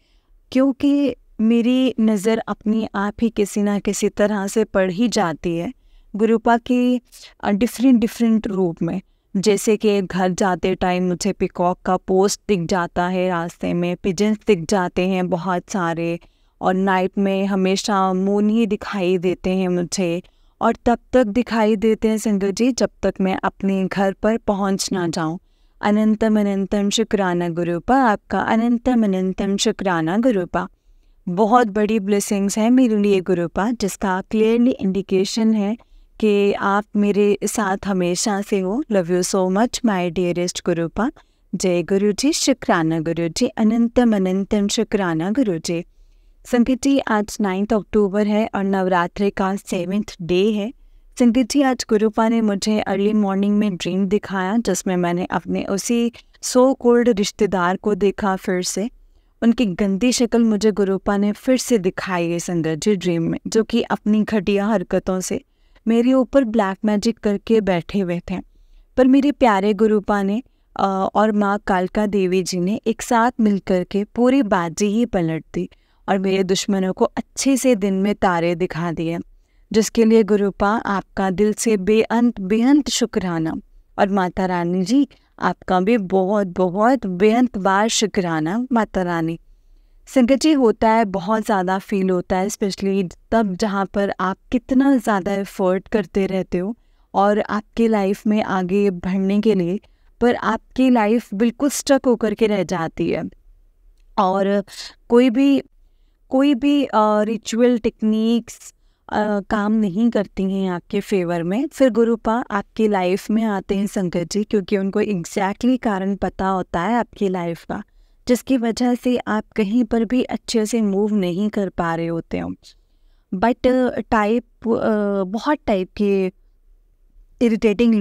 Speaker 1: क्योंकि मेरी नज़र अपनी आप ही किसी ना किसी तरह से पड़ ही जाती है गुरुपा के डिफरेंट रूप में। जैसे कि घर जाते टाइम मुझे पिकॉक का पोस्ट दिख जाता है, रास्ते में पिजन्स दिख जाते हैं बहुत सारे, और नाइट में हमेशा मून ही दिखाई देते हैं मुझे। और तब तक दिखाई देते हैं संगत जी जब तक मैं अपने घर पर पहुंच ना जाऊं। अनंतम अनंतम शुक्राना गुरुपा, आपका अनंतम अनंतम शुक्राना गुरुपा। बहुत बड़ी ब्लेसिंग्स है मेरे लिए गुरुपा, जिसका क्लियरली इंडिकेशन है कि आप मेरे साथ हमेशा से हो। Love you so much my dearest Gurupa. जय गुरु जी, शुक्राना गुरु जी, अनंतम अनंतम शुक्राना गुरु जी। संगत जी, आज 9 अक्टूबर है और नवरात्रि का 7th डे है। संगत जी, आज गुरुपा ने मुझे अर्ली मॉर्निंग में ड्रीम दिखाया जिसमें मैंने अपने उसी सो कॉल्ड रिश्तेदार को देखा। फिर से उनकी गंदी शक्ल मुझे गुरुपा ने फिर से दिखाई है संगत जी ड्रीम में, जो कि अपनी घटिया हरकतों से मेरे ऊपर ब्लैक मैजिक करके बैठे हुए थे। पर मेरे प्यारे गुरुपा ने और माँ कालका देवी जी ने एक साथ मिलकर के पूरी बाजी ही पलट दी और मेरे दुश्मनों को अच्छे से दिन में तारे दिखा दिए, जिसके लिए गुरुपा आपका दिल से बेअंत शुक्राना। और माता रानी जी, आपका भी बहुत बहुत बेअंत बार शुक्राना माता रानी। संगत जी, होता है बहुत ज़्यादा फील होता है, स्पेशली तब जहाँ पर आप कितना ज़्यादा एफर्ट करते रहते हो और आपकी लाइफ में आगे बढ़ने के लिए, पर आपकी लाइफ बिल्कुल स्टक होकर के रह जाती है और कोई भी रिचुअल टेक्निक्स काम नहीं करती हैं आपके फेवर में। फिर गुरुपा आपकी लाइफ में आते हैं संगत जी, क्योंकि उनको एग्जैक्टली कारण पता होता है आपकी लाइफ का, जिसकी वजह से आप कहीं पर भी अच्छे से मूव नहीं कर पा रहे होते हो। बट बहुत टाइप के इरिटेटिंग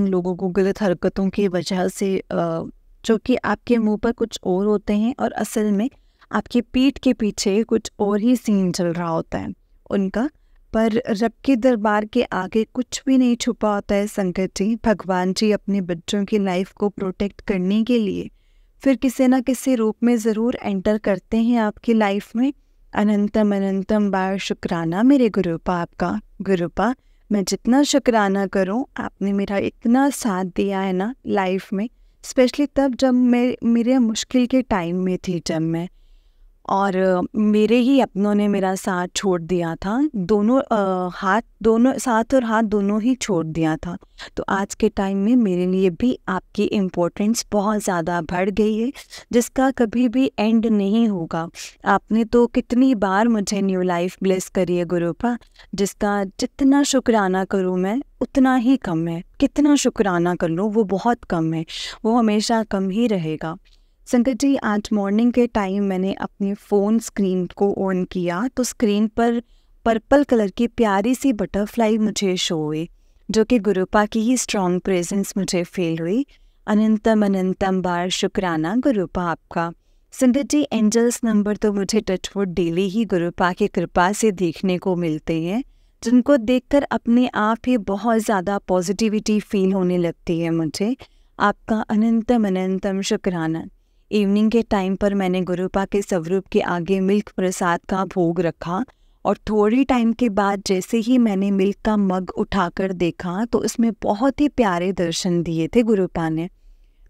Speaker 1: लोगों को गलत हरकतों की वजह से जो कि आपके मुंह पर कुछ और होते हैं और असल में आपकी पीठ के पीछे कुछ और ही सीन चल रहा होता है उनका। पर रब के दरबार के आगे कुछ भी नहीं छुपा होता है संगत जी। भगवान जी अपने बच्चों की लाइफ को प्रोटेक्ट करने के लिए फिर किसी न किसी रूप में ज़रूर एंटर करते हैं आपकी लाइफ में। अनंतम अनंतम बार शुक्राना मेरे गुरुपा आपका। गुरुपा, मैं जितना शुक्राना करूं, आपने मेरा इतना साथ दिया है ना लाइफ में, स्पेशली तब जब मैं मेरे मुश्किल के टाइम में थी, जब मैं और मेरे ही अपनों ने मेरा साथ छोड़ दिया था। साथ और हाथ दोनों ही छोड़ दिया था। तो आज के टाइम में मेरे लिए भी आपकी इम्पोर्टेंस बहुत ज़्यादा बढ़ गई है, जिसका कभी भी एंड नहीं होगा। आपने तो कितनी बार मुझे न्यू लाइफ ब्लेस करी है गुरुपा, जिसका जितना शुक्राना करूँ मैं उतना ही कम है। कितना शुक्राना कर लूँ वो बहुत कम है, वो हमेशा कम ही रहेगा। संगत जी, आज मॉर्निंग के टाइम मैंने अपनी फ़ोन स्क्रीन को ऑन किया तो स्क्रीन पर पर्पल कलर की प्यारी सी बटरफ्लाई मुझे शो हुई, जो कि गुरुपा की ही स्ट्रॉन्ग प्रेजेंस मुझे फील हुई। अनंतम अनंतम बार शुक्राना गुरुपा आपका। संगत जी, एंजल्स नंबर तो मुझे टचवुड डेली ही गुरुपा की कृपा से देखने को मिलते हैं, जिनको देखकर अपने आप ही बहुत ज़्यादा पॉजिटिविटी फील होने लगती है मुझे। आपका अनंतम अनंतम शुक्राना। इवनिंग के टाइम पर मैंने गुरुपा के स्वरूप के आगे मिल्क प्रसाद का भोग रखा और थोड़ी टाइम के बाद जैसे ही मैंने मिल्क का मग उठाकर देखा तो उसमें बहुत ही प्यारे दर्शन दिए थे गुरुपा ने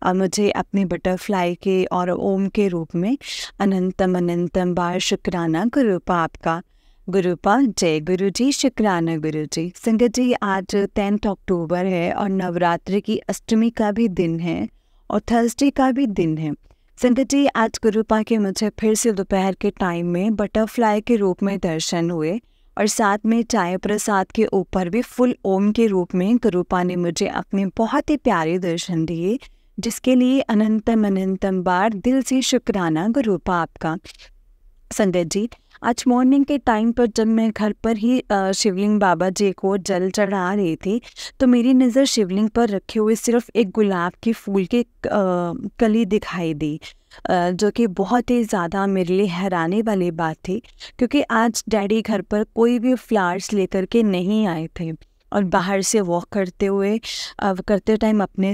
Speaker 1: और मुझे अपने बटरफ्लाई के और ओम के रूप में। अनंतम अनंतम बार शुक्राना गुरुपा आपका। गुरुपा, जय गुरु जी, शुक्राना गुरु जी। संगत जी, आज 10 अक्टूबर है और नवरात्रि की अष्टमी का भी दिन है और थर्सडे का भी दिन है। संगत जी, आज गुरुपा के मुझे फिर से दोपहर के टाइम में बटरफ्लाई के रूप में दर्शन हुए और साथ में चाय प्रसाद के ऊपर भी फुल ओम के रूप में गुरुपा ने मुझे अपने बहुत ही प्यारे दर्शन दिए, जिसके लिए अनंतम अनंतम बार दिल से शुक्राना गुरुपा आपका। संगत जी, आज मॉर्निंग के टाइम पर जब मैं घर पर ही शिवलिंग बाबा जी को जल चढ़ा रही थी तो मेरी नज़र शिवलिंग पर रखे हुए सिर्फ एक गुलाब के फूल की कली दिखाई दी, जो कि बहुत ही ज़्यादा मेरे लिए हैरानी वाली बात थी, क्योंकि आज डैडी घर पर कोई भी फ्लावर्स लेकर के नहीं आए थे और बाहर से वॉक करते टाइम अपने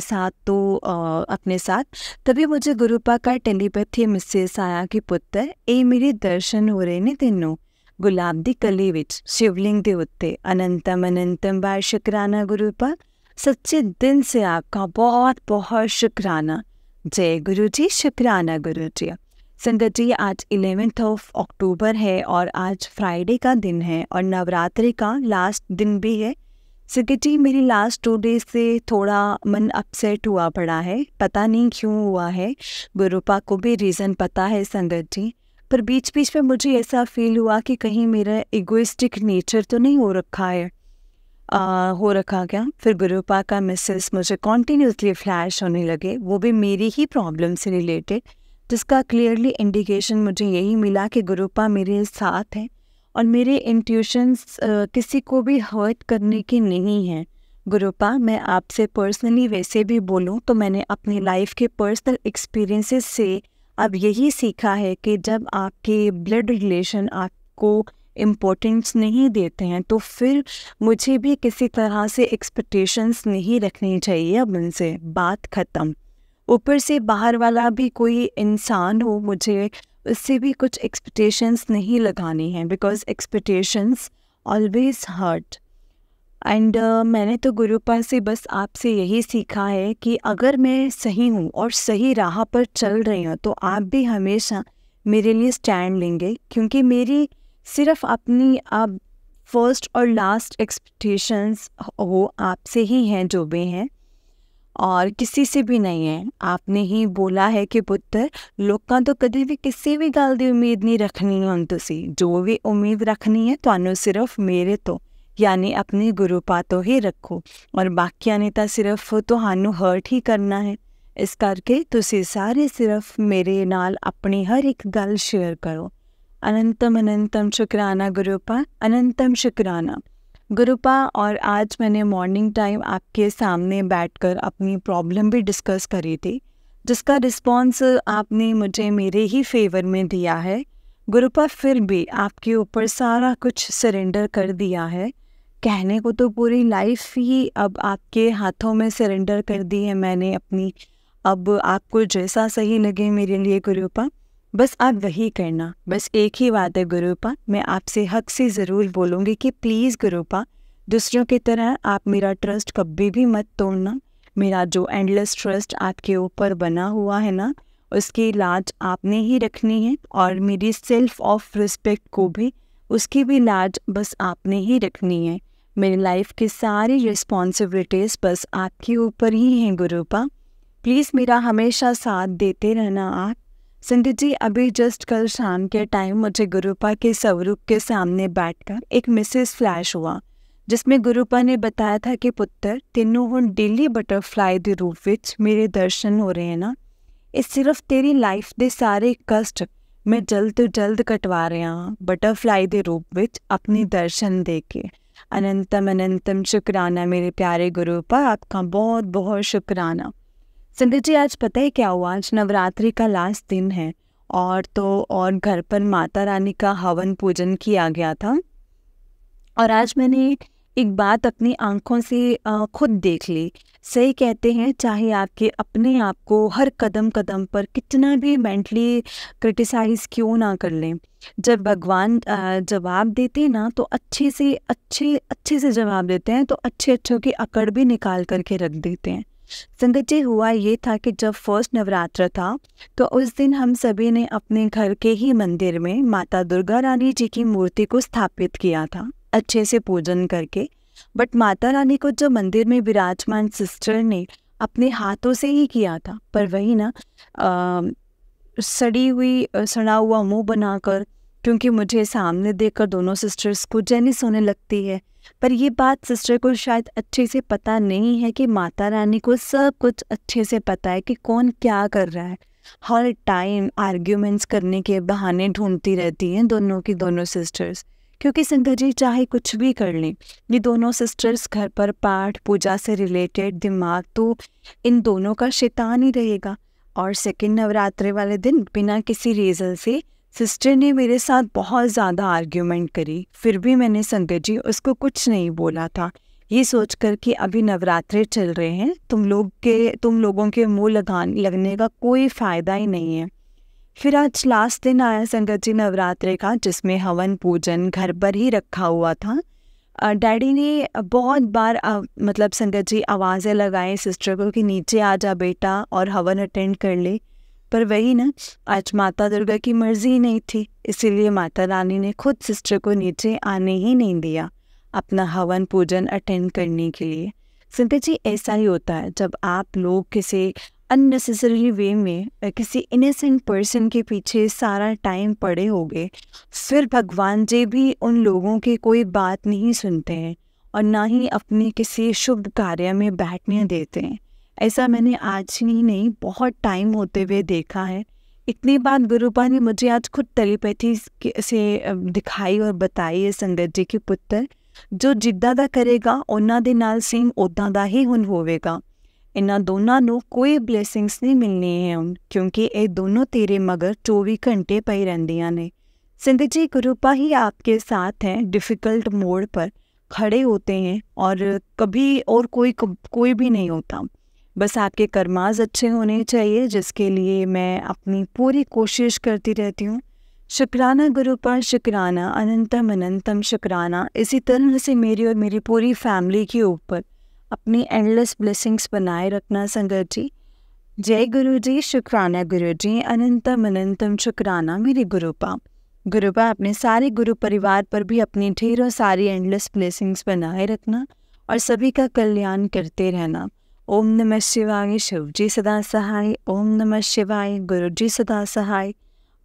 Speaker 1: साथ तभी मुझे गुरुपा का टेलीपैथी मैसेज आया कि पुत्र, ये मेरे दर्शन हो रहे ने तेनों गुलाब दी कली विच शिवलिंग दे उत्ते। अनंतम अनंतम बार शुक्राना गुरुपा। सच्चे दिल से आपका बहुत बहुत शुक्राना। जय गुरु जी, शुक्राना गुरु जी। संगत जी, आज 11 अक्टूबर है और आज फ्राइडे का दिन है और नवरात्रि का लास्ट दिन भी है। संगत जी, मेरी लास्ट 2 डेज से थोड़ा मन अपसेट हुआ पड़ा है, पता नहीं क्यों हुआ है। गुरुपा को भी रीज़न पता है संगत जी, पर बीच बीच में मुझे ऐसा फील हुआ कि कहीं मेरा इगोइस्टिक नेचर तो नहीं हो रखा है। हो रखा क्या, फिर गुरुपा का मैसेज मुझे कॉन्टीन्यूसली फ्लैश होने लगे, वो भी मेरी ही प्रॉब्लम से रिलेटेड, जिसका क्लियरली इंडिकेशन मुझे यही मिला कि गुरुपा मेरे साथ हैं और मेरे इंट्यूशंस किसी को भी हर्ट करने की नहीं हैं। गुरुपा, मैं आपसे पर्सनली वैसे भी बोलूं तो मैंने अपनी लाइफ के पर्सनल एक्सपीरियंसेस से अब यही सीखा है कि जब आपके ब्लड रिलेशन आपको इम्पोर्टेंस नहीं देते हैं तो फिर मुझे भी किसी तरह से एक्सपेक्टेशंस नहीं रखनी चाहिए अब उनसे, बात ख़त्म। ऊपर से बाहर वाला भी कोई इंसान हो, मुझे उससे भी कुछ एक्सपेक्टेशंस नहीं लगानी हैं, because expectations always hurt. And मैंने तो गुरुपा से बस आपसे यही सीखा है कि अगर मैं सही हूँ और सही राह पर चल रही हूँ तो आप भी हमेशा मेरे लिए स्टैंड लेंगे, क्योंकि मेरी सिर्फ अपनी अब फर्स्ट और लास्ट एक्सपेक्टेशंस हो आपसे ही हैं जो भी हैं, और किसी से भी नहीं है। आपने ही बोला है कि पुत्र, लोगों तो कभी भी किसी भी गल की उम्मीद नहीं रखनी हुन, तुसी जो भी उम्मीद रखनी है तुहानू सिर्फ मेरे तो यानी अपने गुरुपा तो ही रखो, और बाकियां ने तो सिर्फ तुहानू हर्ट ही करना है। इस करके तुसी सारे सिर्फ मेरे नाल अपनी हर एक गल शेयर करो। अनंतम अनंतम शुक्राना गुरुपा, अनंतम शुक्राना गुरुपा। और आज मैंने मॉर्निंग टाइम आपके सामने बैठकर अपनी प्रॉब्लम भी डिस्कस करी थी, जिसका रिस्पॉन्स आपने मुझे मेरे ही फेवर में दिया है गुरुपा। फिर भी आपके ऊपर सारा कुछ सरेंडर कर दिया है, कहने को तो पूरी लाइफ ही अब आपके हाथों में सरेंडर कर दी है मैंने अपनी। अब आपको जैसा सही लगे मेरे लिए गुरुपा, बस आप वही करना। बस एक ही बात है गुरुपा, मैं आपसे हक से ज़रूर बोलूँगी कि प्लीज़ गुरुपा, दूसरों की तरह आप मेरा ट्रस्ट कभी भी मत तोड़ना। मेरा जो एंडलेस ट्रस्ट आपके ऊपर बना हुआ है ना, उसकी लाज आपने ही रखनी है, और मेरी सेल्फ ऑफ रिस्पेक्ट को भी, उसकी भी लाज बस आपने ही रखनी है। मेरी लाइफ की सारी रिस्पॉन्सिबिलिटीज़ बस आपके ऊपर ही हैं गुरुपा। प्लीज़ मेरा हमेशा साथ देते रहना आप। संगत जी, अभी जस्ट कल शाम के टाइम मुझे गुरुपा के स्वरूप के सामने बैठकर एक मैसेज फ्लैश हुआ, जिसमें गुरुपा ने बताया था कि पुत्र, तेनों हुण डेली बटरफ्लाई के रूप विच मेरे दर्शन हो रहे हैं ना, ये सिर्फ तेरी लाइफ के सारे कष्ट मैं जल्द तो जल्द कटवा रहा हाँ बटरफ्लाई के रूप विच अपने दर्शन दे के। अनंतम अनंतम शुक्राना मेरे प्यारे गुरुपा, आपका बहुत बहुत शुक्राना। संगत जी, आज पता है क्या हुआ, आज नवरात्रि का लास्ट दिन है, और घर पर माता रानी का हवन पूजन किया गया था। और आज मैंने एक बात अपनी आंखों से खुद देख ली। सही कहते हैं, चाहे आपके अपने आप को हर कदम कदम पर कितना भी मेंटली क्रिटिसाइज़ क्यों ना कर लें, जब भगवान जवाब देते हैं ना तो अच्छे से जवाब देते हैं, तो अच्छों की अकड़ भी निकाल करके रख देते हैं। संगत जी, हुआ ये था कि जब फर्स्ट नवरात्र था तो उस दिन हम सभी ने अपने घर के ही मंदिर में माता दुर्गा रानी जी की मूर्ति को स्थापित किया था, अच्छे से पूजन करके। बट माता रानी को जो मंदिर में विराजमान सिस्टर ने अपने हाथों से ही किया था, पर वही ना सड़ा हुआ मुंह बनाकर, क्योंकि मुझे सामने देखकर दोनों सिस्टर्स को जेलस होने लगती है। पर ये बात सिस्टर को शायद अच्छे से पता नहीं है कि माता रानी को सब कुछ अच्छे से पता है कि कौन क्या कर रहा है। हर टाइम आर्ग्यूमेंट्स करने के बहाने ढूंढती रहती हैं दोनों सिस्टर्स, क्योंकि संगत जी चाहे कुछ भी कर लें, ये दोनों सिस्टर्स घर पर पाठ पूजा से रिलेटेड दिमाग तो इन दोनों का शैतान ही रहेगा। और सेकेंड नवरात्रि वाले दिन बिना किसी रीज़न से सिस्टर ने मेरे साथ बहुत ज़्यादा आर्ग्यूमेंट करी, फिर भी मैंने संगत जी उसको कुछ नहीं बोला था, ये सोचकर कि अभी नवरात्रे चल रहे हैं, तुम लोगों के मुंह लगने का कोई फ़ायदा ही नहीं है। फिर आज लास्ट दिन आया संगत जी नवरात्रे का, जिसमें हवन पूजन घर पर ही रखा हुआ था। डैडी ने बहुत बार मतलब संगत जी आवाज़ें लगाए सिस्टर को कि नीचे आ जा बेटा और हवन अटेंड कर ले, पर वही ना, आज माता दुर्गा की मर्जी नहीं थी, इसीलिए माता रानी ने खुद सिस्टर को नीचे आने ही नहीं दिया अपना हवन पूजन अटेंड करने के लिए। संगत जी, ऐसा ही होता है जब आप लोग किसी अननेसेसरी वे में किसी इनोसेंट पर्सन के पीछे सारा टाइम पड़े होगे, फिर भगवान जी भी उन लोगों की कोई बात नहीं सुनते हैं और ना ही अपने किसी शुभ कार्य में बैठने देते हैं। ऐसा मैंने आज ही नहीं बहुत टाइम होते हुए देखा है। इतनी बात गुरुपा ने मुझे आज खुद टेलीपैथी से दिखाई और बताई है संगत जी के पुत्र, जो जिद्दां दा करेगा ਉਹਨਾਂ ਦੇ ਨਾਲ ਸੇਮ ਉੱਦਾਂ ਦਾ ਹੀ ਹੁਣ ਹੋਵੇਗਾ। ਇਹਨਾਂ ਦੋਨਾਂ ਨੂੰ ਕੋਈ ਬਲੇਸਿੰਗਸ ਨਹੀਂ ਮਿਲਣੀ ਹੈ ਹੁਣ, ਕਿਉਂਕਿ ਇਹ ਦੋनों तेरे मगर 24 घंटे पई रहंदियां ने। संगत जी गुरुपा ही आपके साथ हैं, डिफ़िकल्ट मोड़ पर खड़े होते हैं और कभी और कोई भी नहीं होता। बस आपके कर्माज अच्छे होने चाहिए, जिसके लिए मैं अपनी पूरी कोशिश करती रहती हूँ। शुक्राना गुरुपा, शुक्राना, अनंतम अनंतम शुक्राना। इसी तरह से मेरी और मेरी पूरी फैमिली के ऊपर अपनी एंडलेस ब्लेसिंग्स बनाए रखना संगत जी। जय गुरु जी, शुक्राना गुरु जी, अनंतम अनंतम शुक्राना मेरे गुरुपा। गुरुपा अपने सारे गुरु परिवार पर भी अपनी ढेरों सारी एंडलेस ब्लेसिंग्स बनाए रखना और सभी का कल्याण करते रहना। ओम नमः शिवाय, शिव जी सदा सहाय। ओम नमः शिवाय, गुरु जी सदा सहाय।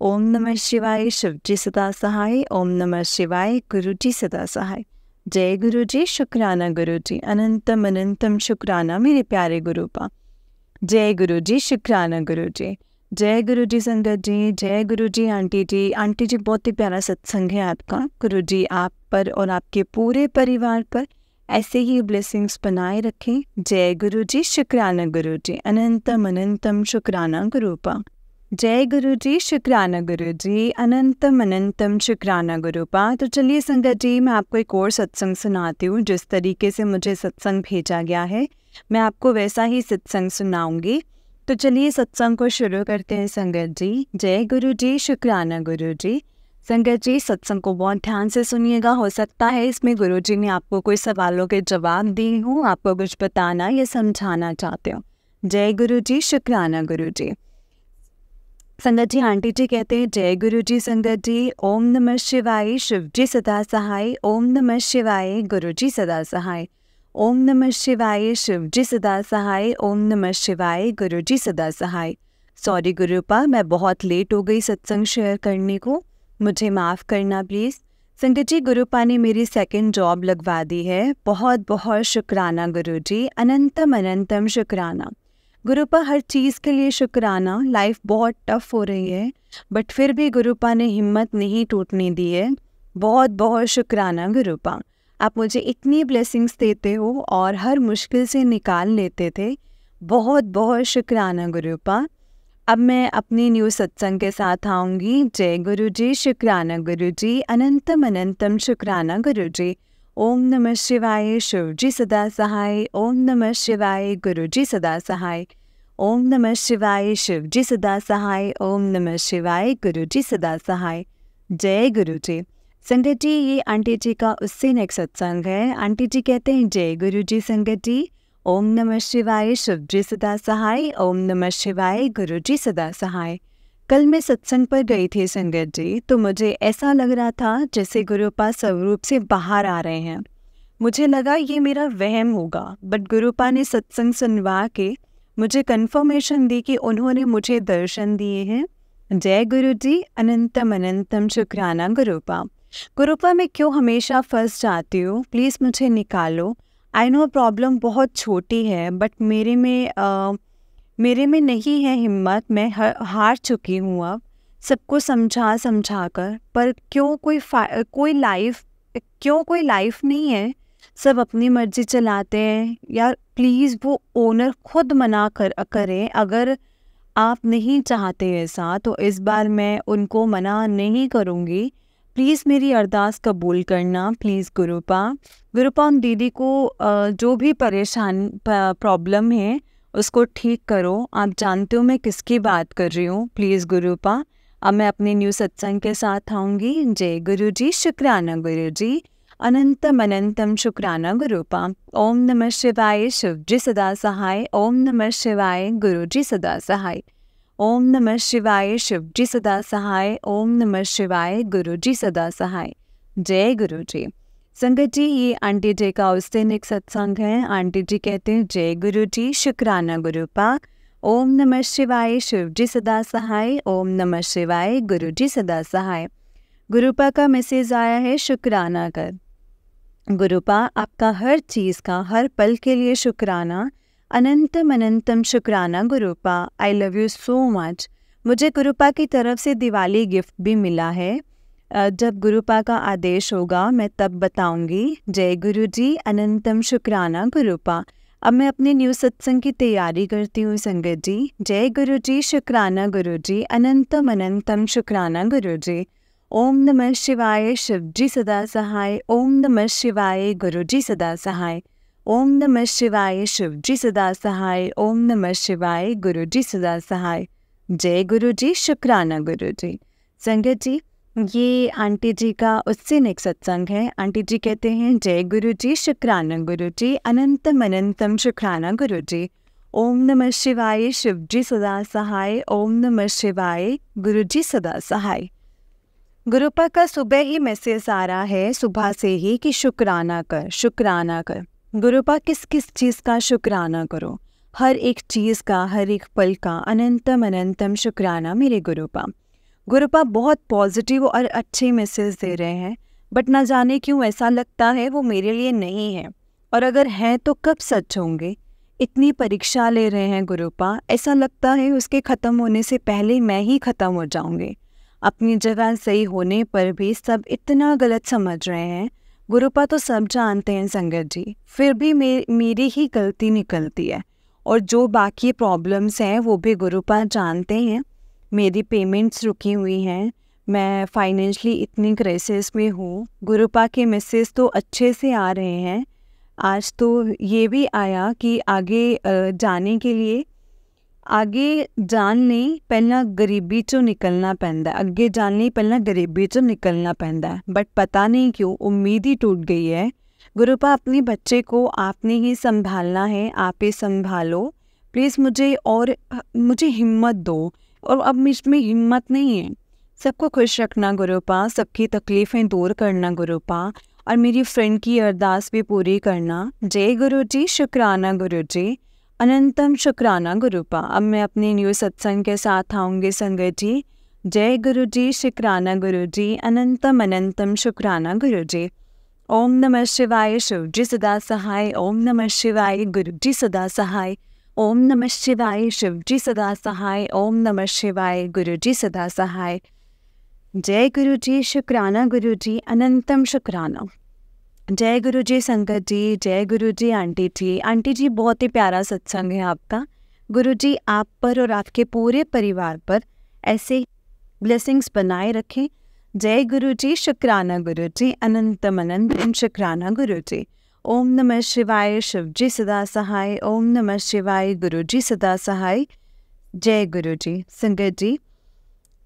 Speaker 1: ओम नमः शिवाय, शिव जी सदा सहाय। ओम नमः शिवाय, गुरु जी सदा सहाय। जय गुरु जी, शुक्राना गुरु जी, अनंतम अनंतम शुक्राना मेरे प्यारे गुरुपा। जय गुरु जी, शुक्राना गुरु जी। जय गुरु जी संगत जी, जय गुरु जी आंटी जी। आंटी जी बहुत ही प्यारा सत्संग है आपका। गुरु जी आप पर और आपके पूरे परिवार पर ऐसे ही ब्लेसिंग्स बनाए रखें। जय गुरु जी, शुक्राना गुरु जी, अनंतम अनंतम शुक्राना गुरुपा। जय गुरु जी, शुक्राना गुरु जी, अनंतम अनंतम शुक्राना गुरुपा। तो चलिए संगत जी, मैं आपको एक और सत्संग सुनाती हूँ। जिस तरीके से मुझे सत्संग भेजा गया है मैं आपको वैसा ही सत्संग सुनाऊंगी। तो चलिए सत्संग को शुरू करते हैं संगत जी। जय गुरु जी, शुक्राना गुरु जी। संगत जी सत्संग को बहुत ध्यान से सुनिएगा। हो सकता है इसमें गुरु जी ने आपको कोई सवालों के जवाब दिए हों, आपको कुछ बताना या समझाना चाहते हो। जय गुरु जी, शुक्राना गुरु जी। संगत जी आंटी जी कहते हैं जय गुरु जी संगत जी। ओम नमः शिवाय, शिव जी सदा सहाय। ओम नमः शिवाय, गुरु जी सदा सहाय। ओम नमः शिवाय, शिव जी सदा सहाय। ओम नमः शिवाय, गुरु जी सदा सहाय। सॉरी गुरुपा, मैं बहुत लेट हो गई सत्संग शेयर करने को, मुझे माफ़ करना प्लीज़। संगत जी गुरुपा ने मेरी सेकंड जॉब लगवा दी है। बहुत बहुत शुक्राना गुरु जी, अनंतम अनंतम शुक्राना गुरुपा। हर चीज़ के लिए शुक्राना। लाइफ बहुत टफ हो रही है बट फिर भी गुरुपा ने हिम्मत नहीं टूटने दी है। बहुत बहुत शुक्राना गुरुपा। आप मुझे इतनी ब्लेसिंग्स देते हो और हर मुश्किल से निकाल लेते थे। बहुत बहुत शुक्राना गुरुपा। अब मैं अपनी न्यू सत्संग के साथ आऊँगी। जय गुरु जी, शुक्राना गुरु जी, अनंतम अनंतम शुक्राना गुरु जी। ओम नमः शिवाय, शिव जी सदा सहाय। ओम नमः शिवाय, गुरु जी सदा सहाय। ओम नमः शिवाय, शिव जी सदा सहाय। ओम नमः शिवाय, गुरु जी सदा सहाय। जय गुरु जी। संगत जी ये आंटी जी का उससे नेक्स्ट सत्संग है। आंटी जी कहते हैं जय गुरु जी संगत जी। ओम नमः शिवाय, शिव जी सदा सहाय। ओम नमः शिवाय, गुरु जी सदा सहाय। कल मैं सत्संग पर गई थी संगत जी, तो मुझे ऐसा लग रहा था जैसे गुरुपा स्वरूप से बाहर आ रहे हैं। मुझे लगा ये मेरा वहम होगा, बट गुरुपा ने सत्संग सुनवा के मुझे कंफर्मेशन दी कि उन्होंने मुझे दर्शन दिए हैं। जय गुरु जी, अनंतम अनंतम शुक्राना गुरुपा। गुरुपा मैं क्यों हमेशा फंस जाती हूँ, प्लीज़ मुझे निकालो। आई नो प्रॉब्लम बहुत छोटी है बट मेरे में नहीं है हिम्मत। मैं हार चुकी हूँ अब सबको समझा कर, पर क्यों कोई लाइफ नहीं है। सब अपनी मर्जी चलाते हैं यार। प्लीज़ वो ओनर खुद मना करें अगर आप नहीं चाहते ऐसा, तो इस बार मैं उनको मना नहीं करूँगी। प्लीज़ मेरी अरदास कबूल करना प्लीज़ गुरुपा। गुरुपा उन दीदी को जो भी प्रॉब्लम है उसको ठीक करो। आप जानते हो मैं किसकी बात कर रही हूँ। प्लीज़ गुरुपा। अब मैं अपने न्यू सत्संग के साथ आऊँगी। जय गुरु जी, शुक्राना गुरु जी, अनंतम अनंतम शुक्राना गुरुपा। ओम नमः शिवाय, शिव जी सदा सहाय। ओम नमः शिवाय, गुरु जी सदा सहाय। ओम नमः शिवाय, शिव जी सदा सहाय। ओम नमः शिवाय, गुरु जी सदा सहाय। जय गुरु जी। संगत जी ये आंटी जी का उस दिन एक सत्संग है। आंटी जी कहते हैं जय गुरु जी, शुक्राना गुरुपा। ओम नमः शिवाय, शिव जी सदा सहाय। ओम नमः शिवाय, गुरु जी सदा सहाय। गुरुपा का मैसेज आया है शुक्राना कर। गुरुपा आपका हर चीज़ का हर पल के लिए शुक्राना, अनंतम अनंतम शुक्राना Gurupa. I love you so much. मुझे गुरुपा की तरफ से दिवाली गिफ्ट भी मिला है। जब गुरुपा का आदेश होगा मैं तब बताऊंगी। जय गुरु जी, अनंतम शुक्राना गुरुपा। अब मैं अपने न्यू सत्संग की तैयारी करती हूँ संगत जी। जय गुरु जी, शुक्राना गुरु जी, अनंतम अनंतम शुक्राना गुरु जी। ओम नमः शिवाय, शिव जी सदा सहाय। ओम नमः शिवाय, गुरु जी सदा सहाय। ओम नमः शिवाय, शिव जी सदा सहाय। ओम नमः शिवाय, गुरु जी सदा सहाय। जय गुरु जी, शुक्राना गुरु जी। संगत जी, ये आंटी जी का उससे नेक्स्ट सत्संग है। आंटी जी कहते हैं, जय गुरु जी, शुक्राना गुरु जी, अनंतम अनंतम शुक्राना गुरु जी। ओम नमः शिवाय, शिव जी सदा सहाय। ओम नमः शिवाय, गुरु जी सदा सहाय। गुरुपा का सुबह ही मैसेज आ रहा है, सुबह से ही, कि शुक्राना कर, शुक्राना कर। गुरुपा किस किस चीज़ का शुक्राना करो? हर एक चीज़ का, हर एक पल का अनंतम अनंतम शुक्राना मेरे गुरुपा। गुरुपा बहुत पॉजिटिव और अच्छे मैसेज दे रहे हैं, बट ना जाने क्यों ऐसा लगता है वो मेरे लिए नहीं है, और अगर हैं तो कब सच होंगे। इतनी परीक्षा ले रहे हैं गुरुपा, ऐसा लगता है उसके ख़त्म होने से पहले मैं ही ख़त्म हो जाऊंगी। अपनी जगह सही होने पर भी सब इतना गलत समझ रहे हैं। गुरुपा तो सब जानते हैं संगत जी, फिर भी मेरी ही गलती निकलती है। और जो बाकी प्रॉब्लम्स हैं वो भी गुरुपा जानते हैं। मेरी पेमेंट्स रुकी हुई हैं, मैं फाइनेंशली इतनी क्राइसिस में हूँ। गुरुपा के मैसेज तो अच्छे से आ रहे हैं। आज तो ये भी आया कि आगे जाने के लिए, आगे जान ਲਈ ਪਹਿਲਾਂ गरीबी चो निकलना पैंदा, अगे जान ਲਈ ਪਹਿਲਾਂ गरीबी चो निकलना पैंदा। बट पता नहीं क्यों उम्मीद ही टूट गई है। गुरुपा, अपने बच्चे को आपने ही संभालना है, आप ही संभालो प्लीज़ मुझे, और मुझे हिम्मत दो। और अब मुझ में हिम्मत नहीं है। सबको खुश रखना गुरुपा, सबकी तकलीफ़ें दूर करना गुरुपा, और मेरी फ्रेंड की अरदास भी पूरी करना। जय गुरु जी, शुक्राना गुरु जी, अनंतम शुक्राना गुरुपा। अब मैं अपने न्यू सत्संग के साथ आऊँगी संगत जी। जय गुरु जी, शुक्राना गुरु जी, अनंतम अनंतम शुक्राना गुरु जी। ओम नमः शिवाय, शिव जी सदा सहाय। ओम नमः शिवाय, गुरु जी सदा सहाय। ओम नमः शिवाय, शिव जी सदा सहाय। ओम नमः शिवाय, गुरु जी सदा सहाय। जय गुरु जी, शुक्राना गुरु जी, अनंतम शुक्राना। जय गुरु जी संगत जी, जय गुरु जी आंटी जी। आंटी जी, बहुत ही प्यारा सत्संग है आपका। गुरु जी आप पर और आपके पूरे परिवार पर ऐसे ब्लेसिंग्स बनाए रखें। जय गुरु जी, शुक्राना गुरु जी, अनंतम अनंतम शुक्राना गुरु जी। ओम नमः शिवाय, शिव जी सदा सहाय। ओम नमः शिवाय, गुरु जी सदा सहाय। जय गुरु जी। संगत जी,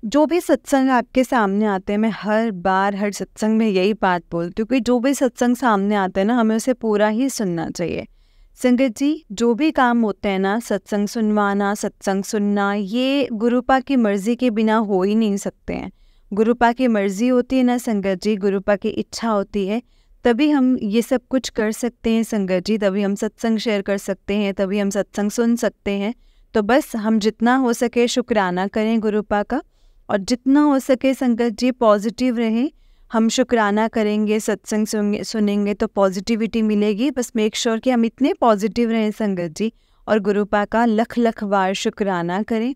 Speaker 1: जो भी सत्संग आपके सामने आते हैं, मैं हर बार हर सत्संग में यही बात बोलती हूँ कि जो भी सत्संग सामने आते हैं ना, हमें उसे पूरा ही सुनना चाहिए। संगत जी, जो भी काम होते हैं ना, सत्संग सुनवाना, सत्संग सुनना, ये गुरुपा की मर्ज़ी के बिना हो ही नहीं सकते हैं। गुरुपा की मर्ज़ी होती है ना संगत जी, गुरुपा की इच्छा होती है, तभी हम ये सब कुछ कर सकते हैं संगत जी। तभी हम सत्संग शेयर कर सकते हैं, तभी हम सत्संग सुन सकते हैं। तो बस हम जितना हो सके शुक्राना करें गुरुपा का, और जितना हो सके संगत जी पॉजिटिव रहें। हम शुक्राना करेंगे, सत्संग सुनेंगे तो पॉजिटिविटी मिलेगी। बस मेक श्योर कि हम इतने पॉजिटिव रहें संगत जी, और गुरुपा का लख लख बार शुक्राना करें।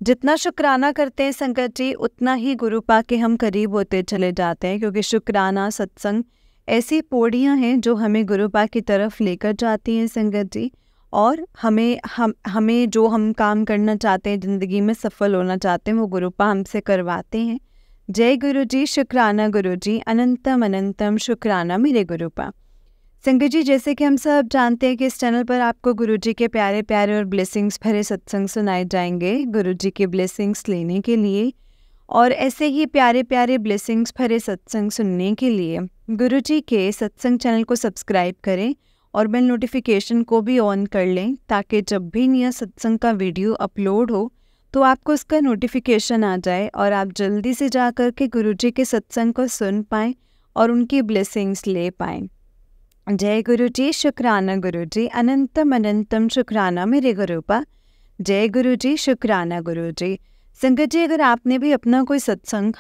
Speaker 1: जितना शुक्राना करते हैं संगत जी, उतना ही गुरुपा के हम करीब होते चले जाते हैं, क्योंकि शुक्राना सत्संग ऐसी पौड़ियाँ हैं जो हमें गुरुपा की तरफ लेकर जाती हैं संगत जी। और हमें जो हम काम करना चाहते हैं, ज़िंदगी में सफल होना चाहते हैं, वो गुरुपा हमसे करवाते हैं। जय गुरु जी, शुक्राना गुरु जी, अनंतम अनंतम शुक्राना मेरे गुरुपा। संगत जी, जैसे कि हम सब जानते हैं कि इस चैनल पर आपको गुरु जी के प्यारे प्यारे और ब्लेसिंग्स भरे सत्संग सुनाए जाएंगे। गुरु जी के ब्लेसिंग्स लेने के लिए और ऐसे ही प्यारे प्यारे ब्लेसिंग्स भरे सत्संग सुनने के लिए गुरु जी के सत्संग चैनल को सब्सक्राइब करें और बेल नोटिफिकेशन को भी ऑन कर लें, ताकि जब भी नया सत्संग का वीडियो अपलोड हो तो आपको उसका नोटिफिकेशन आ जाए और आप जल्दी से जा कर के गुरुजी के सत्संग को सुन पाएँ और उनकी ब्लेसिंग्स ले पाएँ। जय गुरु जी, शुक्राना गुरु जी, अनंतम अनंतम शुक्राना मेरे गुरुपा। जय गुरु जी, शुक्राना गुरु जी। संगत जी, अगर आपने भी अपना कोई सत्संग,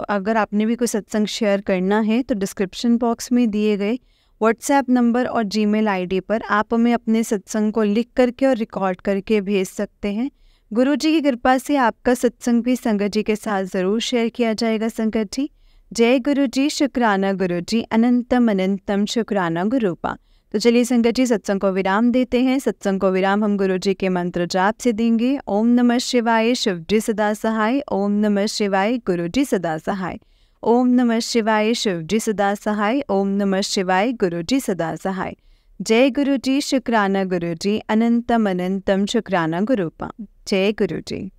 Speaker 1: अगर आपने भी कोई सत्संग शेयर करना है तो डिस्क्रिप्शन बॉक्स में दिए गए व्हाट्सएप नंबर और जीमेल आईडी पर आप हमें अपने सत्संग को लिख करके और रिकॉर्ड करके भेज सकते हैं। गुरुजी की कृपा से आपका सत्संग भी संगत जी के साथ ज़रूर शेयर किया जाएगा। संगत जी, जय गुरु जी, शुक्राना गुरु जी, अनंतम अनंतम शुक्राना गुरुपा। तो चलिए संगत जी, सत्संग को विराम देते हैं। सत्संग को विराम हम गुरु जी के मंत्र जाप से देंगे। ओम नमः शिवाय, शिव जी सदा सहाय। ओम नमः शिवाय, गुरु जी सदा सहाय। ओम नमः शिवाय, शिव जी सदा सहाय। ओम नमः शिवाय, गुरु जी सदा सहाय। जय गुरु जी, शुक्राना गुरु जी, अनंतम अनंतम शुक्राना गुरुपा। जय गुरु जी।